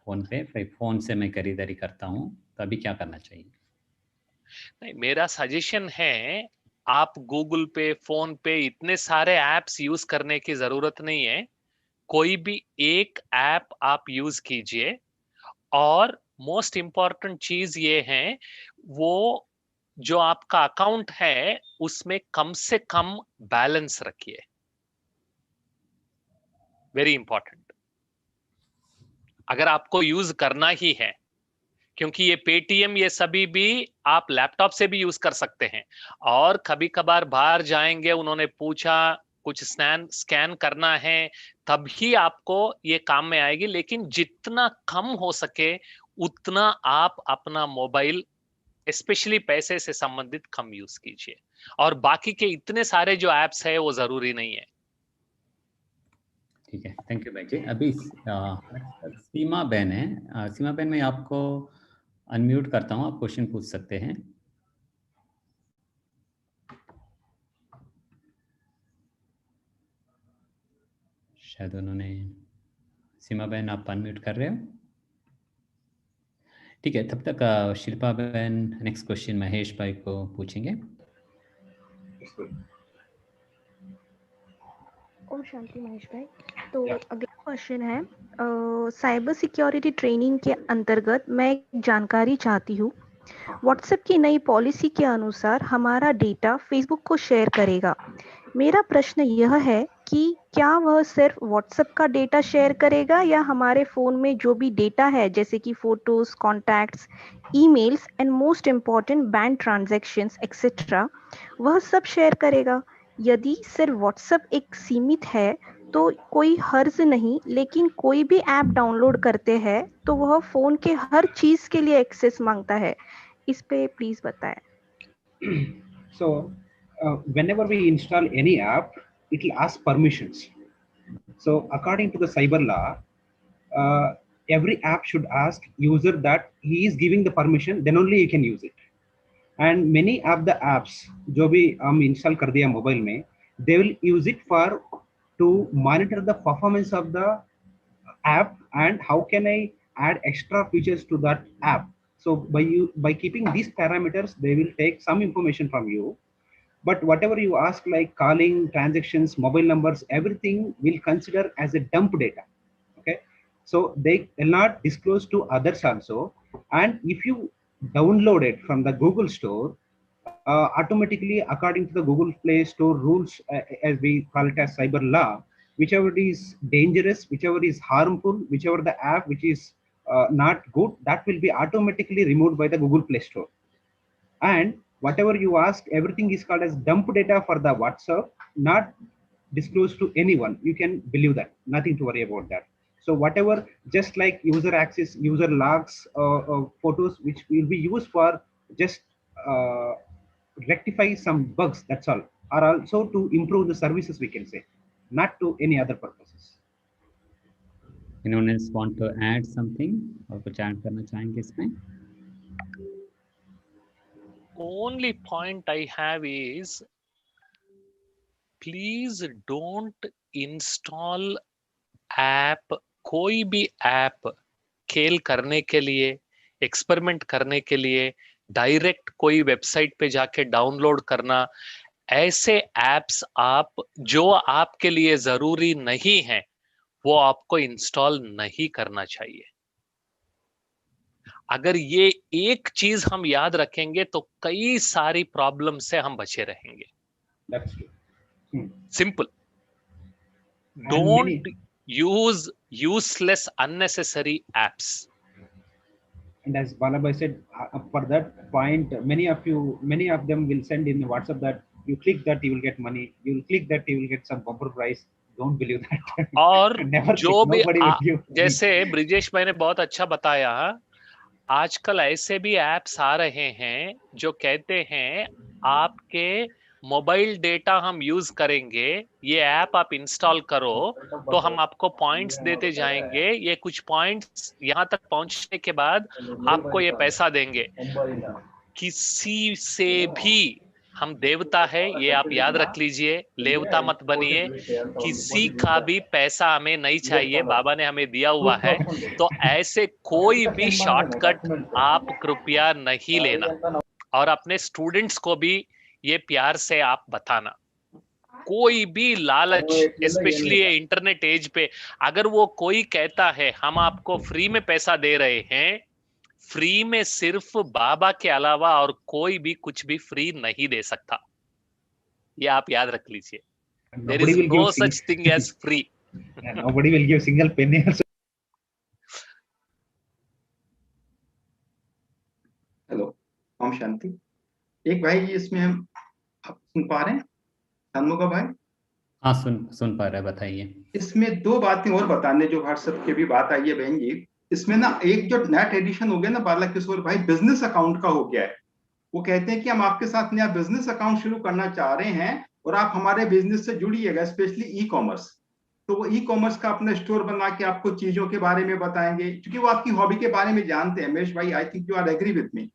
फोन पे, फिर फोन से मैं खरीदारी करता हूँ, तो अभी क्या करना चाहिए? नहीं, मेरा सजेशन है आप गूगल पे, फोन पे इतने सारे एप्स यूज करने की जरूरत नहीं है। कोई भी एक ऐप आप यूज कीजिए, और मोस्ट इंपॉर्टेंट चीज ये है, वो जो आपका अकाउंट है उसमें कम से कम बैलेंस रखिए, वेरी इंपॉर्टेंट। अगर आपको यूज करना ही है, क्योंकि ये पेटीएम ये सभी भी आप लैपटॉप से भी यूज कर सकते हैं, और कभी कभार बाहर जाएंगे, उन्होंने पूछा कुछ स्कैन करना है, तभी आपको ये काम में आएगी। लेकिन जितना कम हो सके उतना आप अपना मोबाइल, स्पेशली पैसे से संबंधित, कम यूज कीजिए, और बाकी के इतने सारे जो एप्स है वो जरूरी नहीं है। ठीक है, थैंक यू भाई जी। अभी सीमा बहन है। सीमा बहन, मैं आपको अनम्यूट करता हूँ, आप क्वेश्चन पूछ सकते हैं। शायद उन्होंने, सीमा बहन आप अनम्यूट कर रहे हो? ठीक है, तब तक शिल्पा बहन नेक्स्ट क्वेश्चन महेश भाई को पूछेंगे। ओम शांति महेश भाई। तो अगला क्वेश्चन है, साइबर सिक्योरिटी ट्रेनिंग के अंतर्गत मैं एक जानकारी चाहती हूँ। व्हाट्सएप की नई पॉलिसी के अनुसार हमारा डेटा फेसबुक को शेयर करेगा। मेरा प्रश्न यह है कि क्या वह सिर्फ व्हाट्सएप का डेटा शेयर करेगा, या हमारे फोन में जो भी डेटा है जैसे कि photos, contacts, emails and most important bank transactions etcetera, वह सब शेयर करेगा? यदि सिर्फ व्हाट्सएप एक सीमित है तो कोई हर्ज नहीं, लेकिन कोई भी ऐप डाउनलोड करते हैं तो वह फोन के हर चीज के लिए एक्सेस मांगता है। इस पे प्लीज बताएं। So whenever we install any app, it will ask permissions. So according to the cyber law, every app should ask user that he is giving the permission, then only you can use it. And many of the apps जो भी हम install कर दिया mobile में, they will use it for to monitor the performance of the app and how can I add extra features to that app. So by keeping these parameters, they will take some information from you. But whatever you ask, like calling, transactions, mobile numbers, everything will consider as a dump data. Okay, so they will not disclose to others also. And if you download it from the Google Store, automatically, according to the Google Play Store rules, as we call it as cyber law, whichever is dangerous, whichever is harmful, whichever the app which is not good, that will be automatically removed by the Google Play Store. And whatever you ask, everything is called as dump data for the WhatsApp, not disclosed to anyone. You can believe that, nothing to worry about that. So whatever, just like user access, user logs, photos, which will be used for just rectify some bugs, that's all, are also to improve the services, we can say, not to any other purposes. Anyone else want to add something और कुछ add करना चाहेंगे इसमें? Only point I have is, please don't install app, कोई भी app खेल करने के लिए, एक्सपेरिमेंट करने के लिए डायरेक्ट कोई वेबसाइट पे जाके डाउनलोड करना, ऐसे एप्स आप जो आपके लिए जरूरी नहीं है वो आपको इंस्टॉल नहीं करना चाहिए। अगर ये एक चीज हम याद रखेंगे तो कई सारी प्रॉब्लम से हम बचे रहेंगे। That's true. Simple, And don't use useless unnecessary apps. And as Balabai said, for that point, many of them will send in WhatsApp that you click that you will get money, you will click that you will get some bumper prize. Don't believe that. और Never जो click. भी Nobody will give money. जैसे ब्रिजेश भाई ने बहुत अच्छा बताया, आजकल ऐसे भी एप्स आ रहे हैं जो कहते हैं आपके मोबाइल डेटा हम यूज करेंगे, ये ऐप आप इंस्टॉल करो तो हम आपको पॉइंट्स देते जाएंगे, ये कुछ पॉइंट्स यहाँ तक पहुंचने के बाद आपको ये पैसा देंगे। किसी से भी हम देवता है, ये आप याद रख लीजिए, लेवता मत बनिए। किसी का भी पैसा हमें नहीं चाहिए, बाबा ने हमें दिया हुआ है, तो ऐसे कोई भी शॉर्टकट आप कृपया नहीं लेना। और अपने स्टूडेंट्स को भी ये प्यार से आप बताना, कोई भी लालच, स्पेशली इंटरनेट एज पे, अगर वो कोई कहता है हम आपको फ्री में पैसा दे रहे हैं, फ्री में सिर्फ बाबा के अलावा और कोई भी कुछ भी फ्री नहीं दे सकता, ये आप याद रख लीजिए। There is no such thing as free. Nobody will give single penny. Hello, ओम शांति। एक भाई इसमें हम आप सुन पा रहे हैं? सन्मुखा भाई? हाँ, सुन पा रहे हैं, बताइए। इसमें दो बातें और बताने जो व्हाट्सएप के भी बात आई है बहन जी। इसमें ना एक जो नेट एडिशन हो गया ना बाला किशोर भाई, बिजनेस अकाउंट का हो गया है। वो कहते हैं कि हम आपके साथ नया बिजनेस अकाउंट शुरू करना चाह रहे हैं और आप हमारे बिजनेस से जुड़िएगा, स्पेशली ई कॉमर्स। तो वो ई कॉमर्स का अपना स्टोर बना के आपको चीजों के बारे में बताएंगे, क्योंकि वो आपकी हॉबी के बारे में जानते हैं। महेश भाई, I think you are agree with me.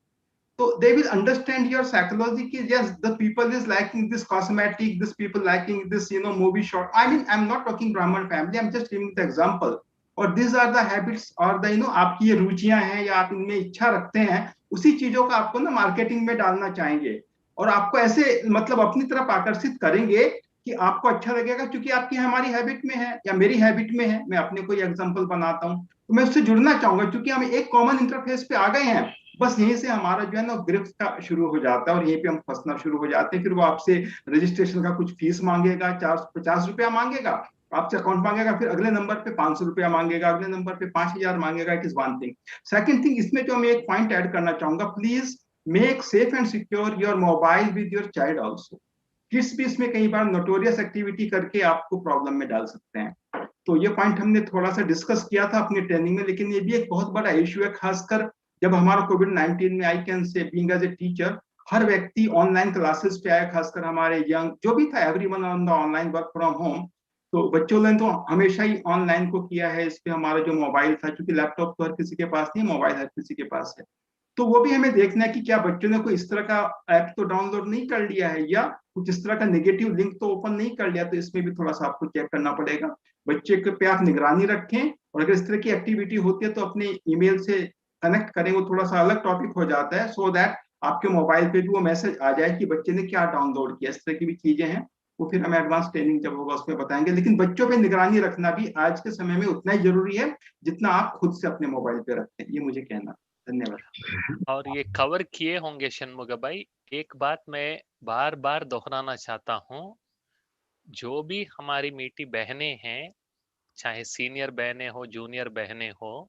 So they will understand your psychology ki yes, the people is liking this cosmetic, this people liking this, movie short. I mean, I'm not talking Brahman family, I'm just giving the example. और these are the habits और the आपकी ये रुचियां हैं या आप इनमें इच्छा रखते हैं, उसी चीजों का आपको ना मार्केटिंग में डालना चाहेंगे और आपको ऐसे मतलब अपनी तरफ आकर्षित करेंगे कि आपको अच्छा लगेगा, क्योंकि आपकी हमारी हैबिट में है या मेरी हैबिट में है। मैं अपने को एग्जांपल बनाता हूँ, तो मैं उससे जुड़ना चाहूंगा, क्योंकि हम एक कॉमन इंटरफेस पे आ गए हैं। बस यहीं से हमारा जो है ना गिरफ्त का शुरू हो जाता है और यहीं पे हम फंसना शुरू हो जाते हैं। फिर वो आपसे रजिस्ट्रेशन का कुछ फीस मांगेगा, 450 रुपया मांगेगा, आपसे अकाउंट मांगेगा, फिर अगले नंबर पे 500 रुपया मांगेगा, अगले नंबर पे 5000 मांगेगा। It is one thing. Second thing, इसमें जो मैं एक पॉइंट ऐड करना चाहूंगा, please make safe and secure your mobile with your child also. Kids भी इसमें कई बार नोटोरियस एक्टिविटी करके आपको प्रॉब्लम में डाल सकते हैं। तो ये पॉइंट हमने थोड़ा सा डिस्कस किया था अपनी ट्रेनिंग में, लेकिन ये भी एक बहुत बड़ा इश्यू है, खासकर जब हमारा कोविड-19 में। I can say being as a teacher, हर व्यक्ति ऑनलाइन क्लासेस पे आया, खासकर हमारे यंग जो भी था, everyone on the online work from home. तो बच्चों ने तो हमेशा ही ऑनलाइन को किया है। इस पे हमारा जो मोबाइल था, क्योंकि लैपटॉप तो हर किसी के पास नहीं, मोबाइल हर किसी के पास है, तो वो भी हमें देखना है कि क्या बच्चों ने कोई इस तरह का ऐप तो डाउनलोड नहीं कर लिया है या कुछ इस तरह का नेगेटिव लिंक तो ओपन नहीं कर लिया। तो इसमें भी थोड़ा सा आपको चेक करना पड़ेगा। बच्चे के पे आप निगरानी रखें, और अगर इस तरह की एक्टिविटी होती है तो अपने ईमेल से कनेक्ट करें। वो थोड़ा सा अलग टॉपिक हो जाता है, सो दैट आपके मोबाइल पे भी वो मैसेज आ जाए कि बच्चे ने क्या डाउनलोड किया। इस तरह की भी चीजें हैं, वो फिर हमें एडवांस ट्रेनिंग जब होगा उसमें बताएंगे। लेकिन बच्चों पे निगरानी रखना भी आज के समय में उतना ही जरूरी है जितना आप खुद से अपने मोबाइल पे रखते हैं। ये मुझे कहना। धन्यवाद। और ये कवर किए होंगे शनमुगा भाई, एक बात मैं बार बार दोहराना चाहता हूँ, जो भी हमारी मीठी बहनें हैं, चाहे सीनियर बहनें हो, जूनियर बहनें हो,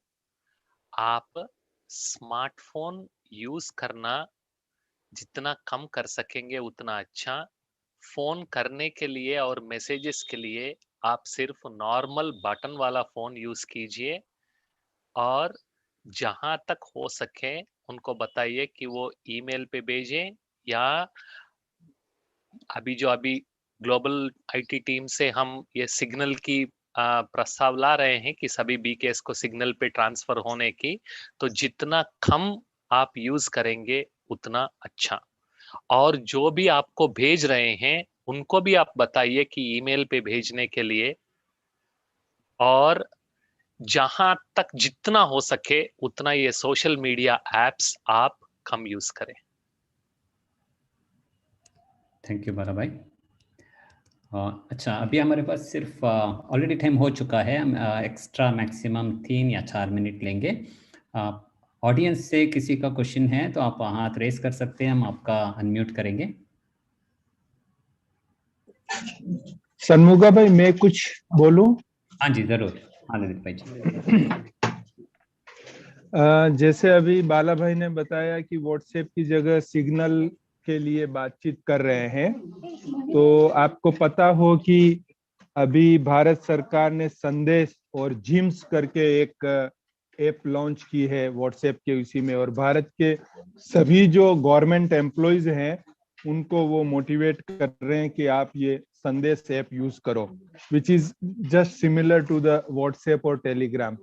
आप स्मार्टफोन यूज करना जितना कम कर सकेंगे उतना अच्छा। फोन करने के लिए और मैसेजेस के लिए आप सिर्फ नॉर्मल बटन वाला फोन यूज कीजिए, और जहां तक हो सके उनको बताइए कि वो ईमेल पे भेजें, या अभी ग्लोबल आईटी टीम से हम ये सिग्नल की प्रस्ताव ला रहे हैं कि सभी बीकेएस को सिग्नल पे ट्रांसफर होने की, तो जितना कम आप यूज करेंगे उतना अच्छा। और जो भी आपको भेज रहे हैं उनको भी आप बताइए कि ईमेल पे भेजने के लिए, और जहां तक जितना हो सके उतना ये सोशल मीडिया एप्स आप कम यूज करें। थैंक यू बाला भाई। अच्छा, अभी हमारे पास सिर्फ ऑलरेडी टाइम हो चुका है, हम एक्स्ट्रा मैक्सिमम 3 या 4 मिनट लेंगे। ऑडियंस से किसी का क्वेश्चन है तो आप हाथ रेस कर सकते हैं, हम आपका अनम्यूट करेंगे। सन्मुगा भाई, मैं कुछ बोलूं? हाँ जी जरूर, आनंदित भाई जी। जैसे अभी बाला भाई ने बताया कि व्हाट्सएप की जगह सिग्नल के लिए बातचीत कर रहे हैं, तो आपको पता हो कि अभी भारत सरकार ने संदेश और जिम्स करके एक ऐप लॉन्च की है व्हाट्सएप के उसी में, और भारत के सभी जो गवर्नमेंट एम्प्लॉइज हैं उनको वो मोटिवेट कर रहे हैं कि आप ये संदेश ऐप यूज करो, which is just similar to the WhatsApp और टेलीग्राम।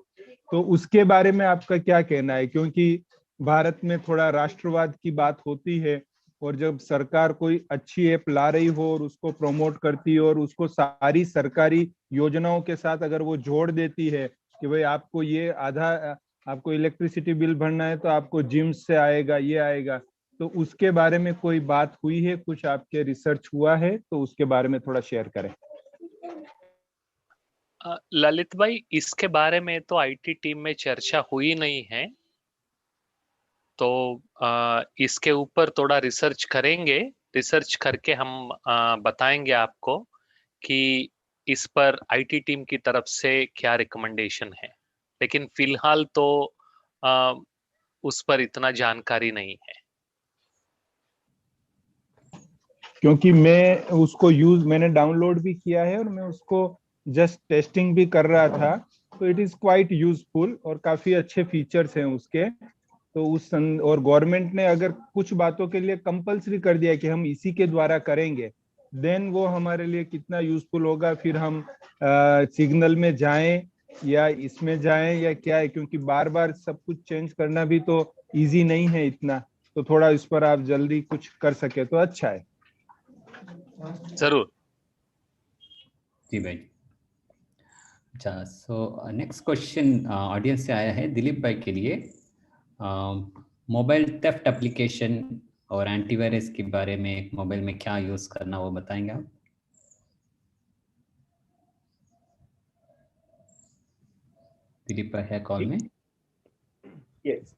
तो उसके बारे में आपका क्या कहना है? क्योंकि भारत में थोड़ा राष्ट्रवाद की बात होती है, और जब सरकार कोई अच्छी ऐप ला रही हो और उसको प्रमोट करती है और उसको सारी सरकारी योजनाओं के साथ अगर वो जोड़ देती है कि भाई आपको ये आधा, आपको इलेक्ट्रिसिटी बिल भरना है तो आपको जिम से आएगा, ये आएगा, तो उसके बारे में कोई बात हुई है? कुछ आपके रिसर्च हुआ है तो उसके बारे में थोड़ा शेयर करें। ललित भाई, इसके बारे में तो आईटी टीम में चर्चा हुई नहीं है, तो इसके ऊपर थोड़ा रिसर्च करेंगे। रिसर्च करके हम बताएंगे आपको कि इस पर आईटी टीम की तरफ से क्या रिकमेंडेशन है, लेकिन फिलहाल तो उस पर इतना जानकारी नहीं है। क्योंकि मैं उसको मैंने डाउनलोड भी किया है और मैं उसको जस्ट टेस्टिंग भी कर रहा था, तो इट इज क्वाइट यूजफुल और काफी अच्छे फीचर्स हैं उसके। तो और गवर्नमेंट ने अगर कुछ बातों के लिए कंपल्सरी कर दिया कि हम इसी के द्वारा करेंगे, देन वो हमारे लिए कितना यूजफुल होगा। फिर हम सिग्नल में जाएं या इसमें जाएं या क्या है, क्योंकि बार बार सब कुछ चेंज करना भी तो इजी नहीं है इतना, तो थोड़ा इस पर आप जल्दी कुछ कर सके तो अच्छा है। जरूर जी भाई। अच्छा, सो नेक्स्ट क्वेश्चन ऑडियंस से आया है दिलीप भाई के लिए। मोबाइल थेफ्ट एप्लीकेशन और एंटीवायरस के बारे में, मोबाइल में क्या यूज करना वो बताएंगे आप? दिलीप भाई है कॉल में? Yes.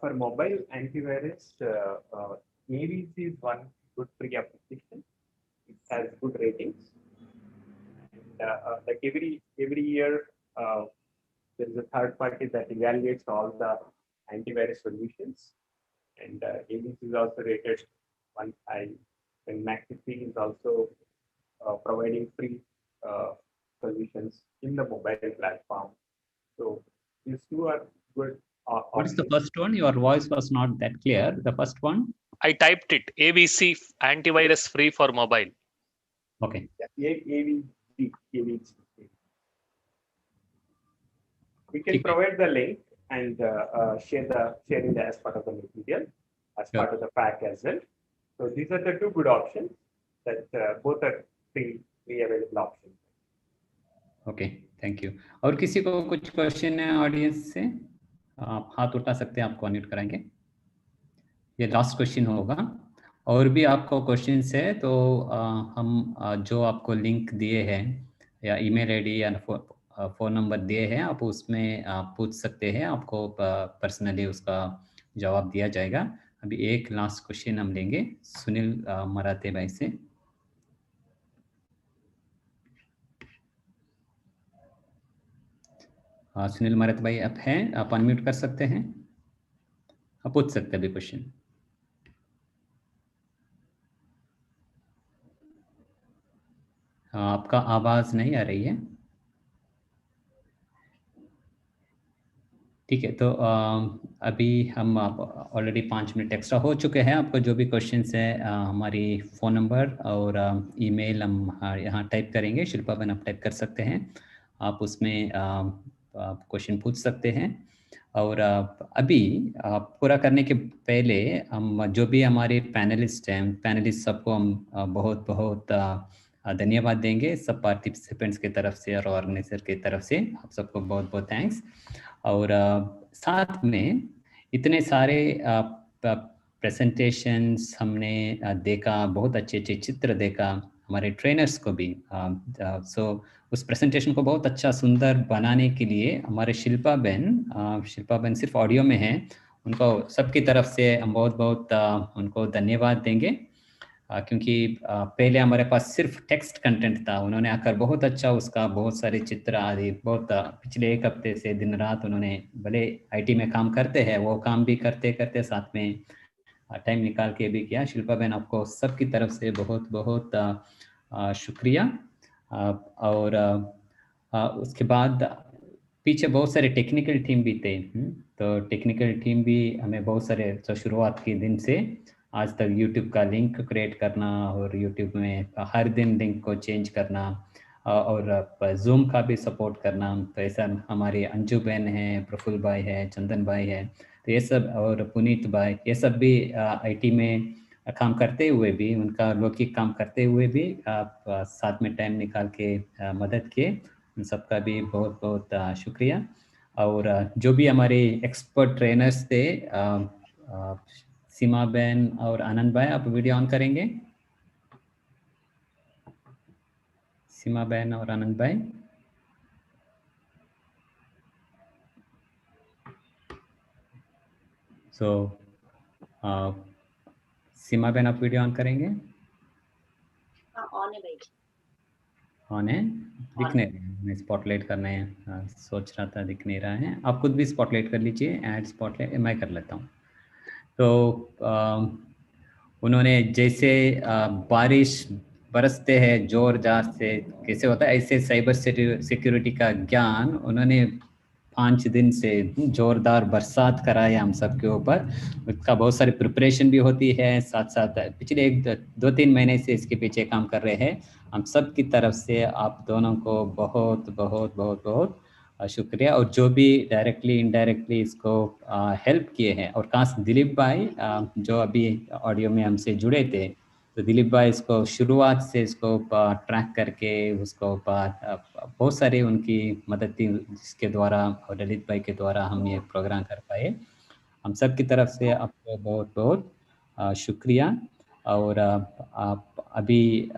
For mobile antivirus, AVC is one good free application. It has good ratings. And, like every year, there is a third party that evaluates all the antivirus solutions, and AVC is also rated 1 high. And McAfee is also providing free solutions in the mobile platform. So these two are good. What is the first one? Your voice was not that clear. The first one? I typed it, AVC, antivirus free for mobile. Okay. AVC. We can provide the link and sharing the as part of the material, as part of the pack as well. So these are the two good options that both are free available options. Okay, thank you. और किसी को कुछ question है audience से? आप हाथ उठा सकते हैं, आपको अनम्यूट कराएंगे। ये लास्ट क्वेश्चन होगा। और भी आपको क्वेश्चंस है तो हम जो आपको लिंक दिए हैं या ईमेल आईडी या फ़ोन नंबर दिए हैं, आप उसमें आप पूछ सकते हैं, आपको पर्सनली उसका जवाब दिया जाएगा। अभी एक लास्ट क्वेश्चन हम लेंगे सुनील मराठे भाई से। सुनील मराठे भाई आप हैं, आप अनम्यूट कर सकते हैं, आप पूछ सकते हैं अभी क्वेश्चन। आपका आवाज नहीं आ रही है। ठीक है, तो अभी हम ऑलरेडी 5 मिनट एक्स्ट्रा हो चुके हैं। आपको जो भी क्वेश्चंस है हमारी फ़ोन नंबर और ईमेल हम यहाँ टाइप करेंगे। शिल्पा बहन आप टाइप कर सकते हैं। आप उसमें आप क्वेश्चन पूछ सकते हैं। और अभी पूरा करने के पहले हम जो भी हमारे पैनलिस्ट हैं, पैनलिस्ट सबको हम बहुत बहुत धन्यवाद देंगे, सब पार्टिसिपेंट्स की तरफ से और ऑर्गेनाइजर की तरफ से आप सबको बहुत बहुत थैंक्स। और साथ में इतने सारे प्रेजेंटेशंस हमने देखा, बहुत अच्छे अच्छे चित्र देखा हमारे ट्रेनर्स को भी। सो उस प्रेजेंटेशन को बहुत अच्छा सुंदर बनाने के लिए हमारे शिल्पा बहन सिर्फ ऑडियो में हैं, उनको सबकी तरफ से हम बहुत बहुत उनको धन्यवाद देंगे, क्योंकि पहले हमारे पास सिर्फ टेक्स्ट कंटेंट था, उन्होंने आकर बहुत अच्छा उसका बहुत सारे चित्र आदि बहुत पिछले 1 हफ्ते से दिन रात उन्होंने, भले आईटी में काम करते हैं, वो काम भी करते करते साथ में टाइम निकाल के भी किया। शिल्पा बहन, आपको सबकी तरफ से बहुत बहुत शुक्रिया। और उसके बाद पीछे बहुत सारे टेक्निकल टीम भी थे, तो टेक्निकल टीम भी हमें बहुत सारे, तो शुरुआत के दिन से आज तक यूट्यूब का लिंक क्रिएट करना और यूट्यूब में हर दिन लिंक को चेंज करना और जूम का भी सपोर्ट करना, तो ऐसा हमारे अंजू बहन है, प्रफुल्ल भाई है, चंदन भाई है, तो ये सब, और पुनीत भाई, ये सब भी आईटी में काम करते हुए भी, उनका लौकिक काम करते हुए भी आप साथ में टाइम निकाल के मदद किए, उन सबका भी बहुत बहुत शुक्रिया। और जो भी हमारे एक्सपर्ट ट्रेनर्स थे, सीमा बहन और आनंद भाई, आप वीडियो ऑन करेंगे? सीमा बहन और आनंद भाई, सो सीमा बहन आप वीडियो ऑन करेंगे? ऑन है भाई। ऑन है, दिख नहीं रहा है, मैं स्पॉटलाइट करना है, सोच रहा था, दिख नहीं रहा है। आप खुद भी स्पॉटलाइट कर लीजिए, ऐड स्पॉटलाइट मैं कर लेता हूँ। तो उन्होंने जैसे बारिश बरसते हैं जोरदार से कैसे होता है, ऐसे साइबर सिक्योरिटी का ज्ञान उन्होंने 5 दिन से जोरदार बरसात कराया हम सब के ऊपर। उसका बहुत सारी प्रिपरेशन भी होती है, साथ साथ पिछले 2-3 महीने से इसके पीछे काम कर रहे हैं। हम सब की तरफ से आप दोनों को बहुत बहुत बहुत बहुत शुक्रिया। और जो भी डायरेक्टली इनडायरेक्टली इसको हेल्प किए हैं, और खास दिलीप भाई जो अभी ऑडियो में हमसे जुड़े थे, तो दिलीप भाई इसको शुरुआत से इसको ट्रैक करके उसको बहुत सारी उनकी मदद थी, जिसके द्वारा और ललित भाई के द्वारा हम ये प्रोग्राम कर पाए। हम सब की तरफ से आपको बहुत बहुत शुक्रिया। और आप अभी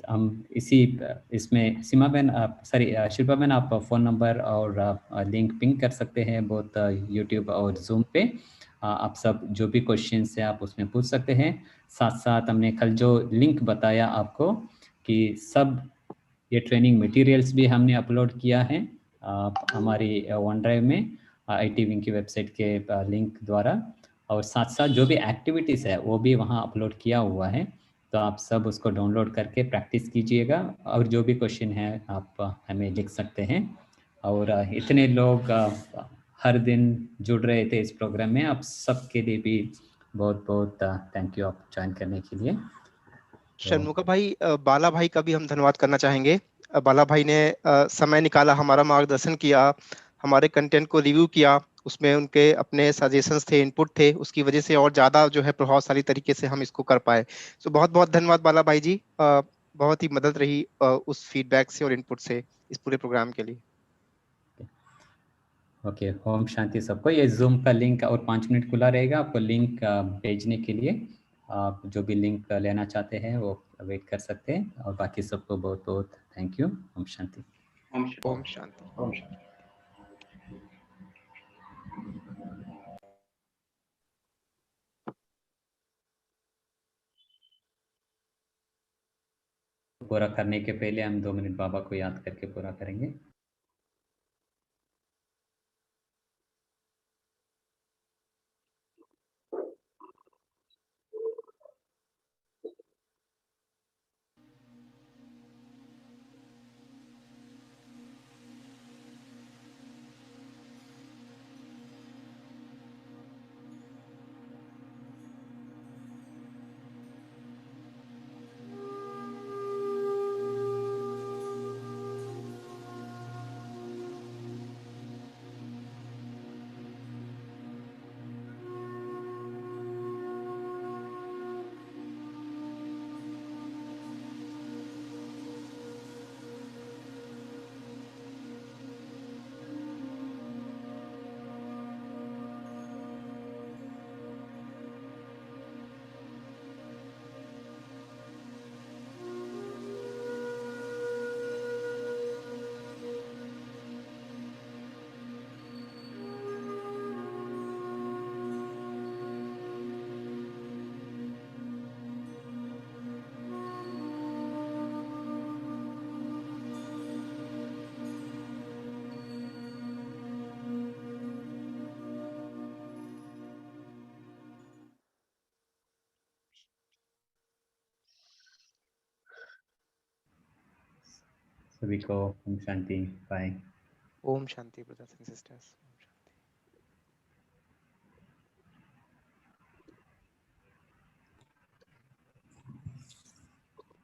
हम इसमें सीमा बहन, सॉरी शिल्पा बहन, आप फ़ोन नंबर और लिंक पिंग कर सकते हैं बहुत यूट्यूब और जूम पे। आप सब जो भी क्वेश्चंस है आप उसमें पूछ सकते हैं। साथ साथ हमने कल जो लिंक बताया आपको कि सब ये ट्रेनिंग मटेरियल्स भी हमने अपलोड किया है हमारी वन ड्राइव में, आईटी विंग की वेबसाइट के लिंक द्वारा। और साथ साथ जो भी एक्टिविटीज़ है वो भी वहाँ अपलोड किया हुआ है, तो आप सब उसको डाउनलोड करके प्रैक्टिस कीजिएगा, और जो भी क्वेश्चन है आप हमें लिख सकते हैं। और इतने लोग हर दिन जुड़ रहे थे इस प्रोग्राम में, आप सबके लिए भी बहुत बहुत थैंक यू आप ज्वाइन करने के लिए। षणमुखा भाई, बाला भाई का भी हम धन्यवाद करना चाहेंगे। बाला भाई ने समय निकाला, हमारा मार्गदर्शन किया, हमारे कंटेंट को रिव्यू किया, उसमें उनके अपने सजेशंस थे, इनपुट थे, उसकी वजह से और ज्यादा जो है प्रभावशाली तरीके से हम इसको कर पाए। तो बहुत बहुत धन्यवाद बाला भाई जी, बहुत ही मदद रही उस फीडबैक से और इनपुट से इस पूरे प्रोग्राम के लिए। ओके, ओम शांति सबको। ये जूम का लिंक और 5 मिनट खुला रहेगा आपको लिंक भेजने के लिए। आप जो भी लिंक लेना चाहते हैं वो वेट कर सकते हैं, और बाकी सबको बहुत बहुत थैंक यू। ओम शांति। ओम शांति। ओम शांति। पूरा करने के पहले हम 2 मिनट बाबा को याद करके पूरा करेंगे। सभी को ओम शांति। बाय। ओम शांति ब्रदर्स एंड सिस्टर्स।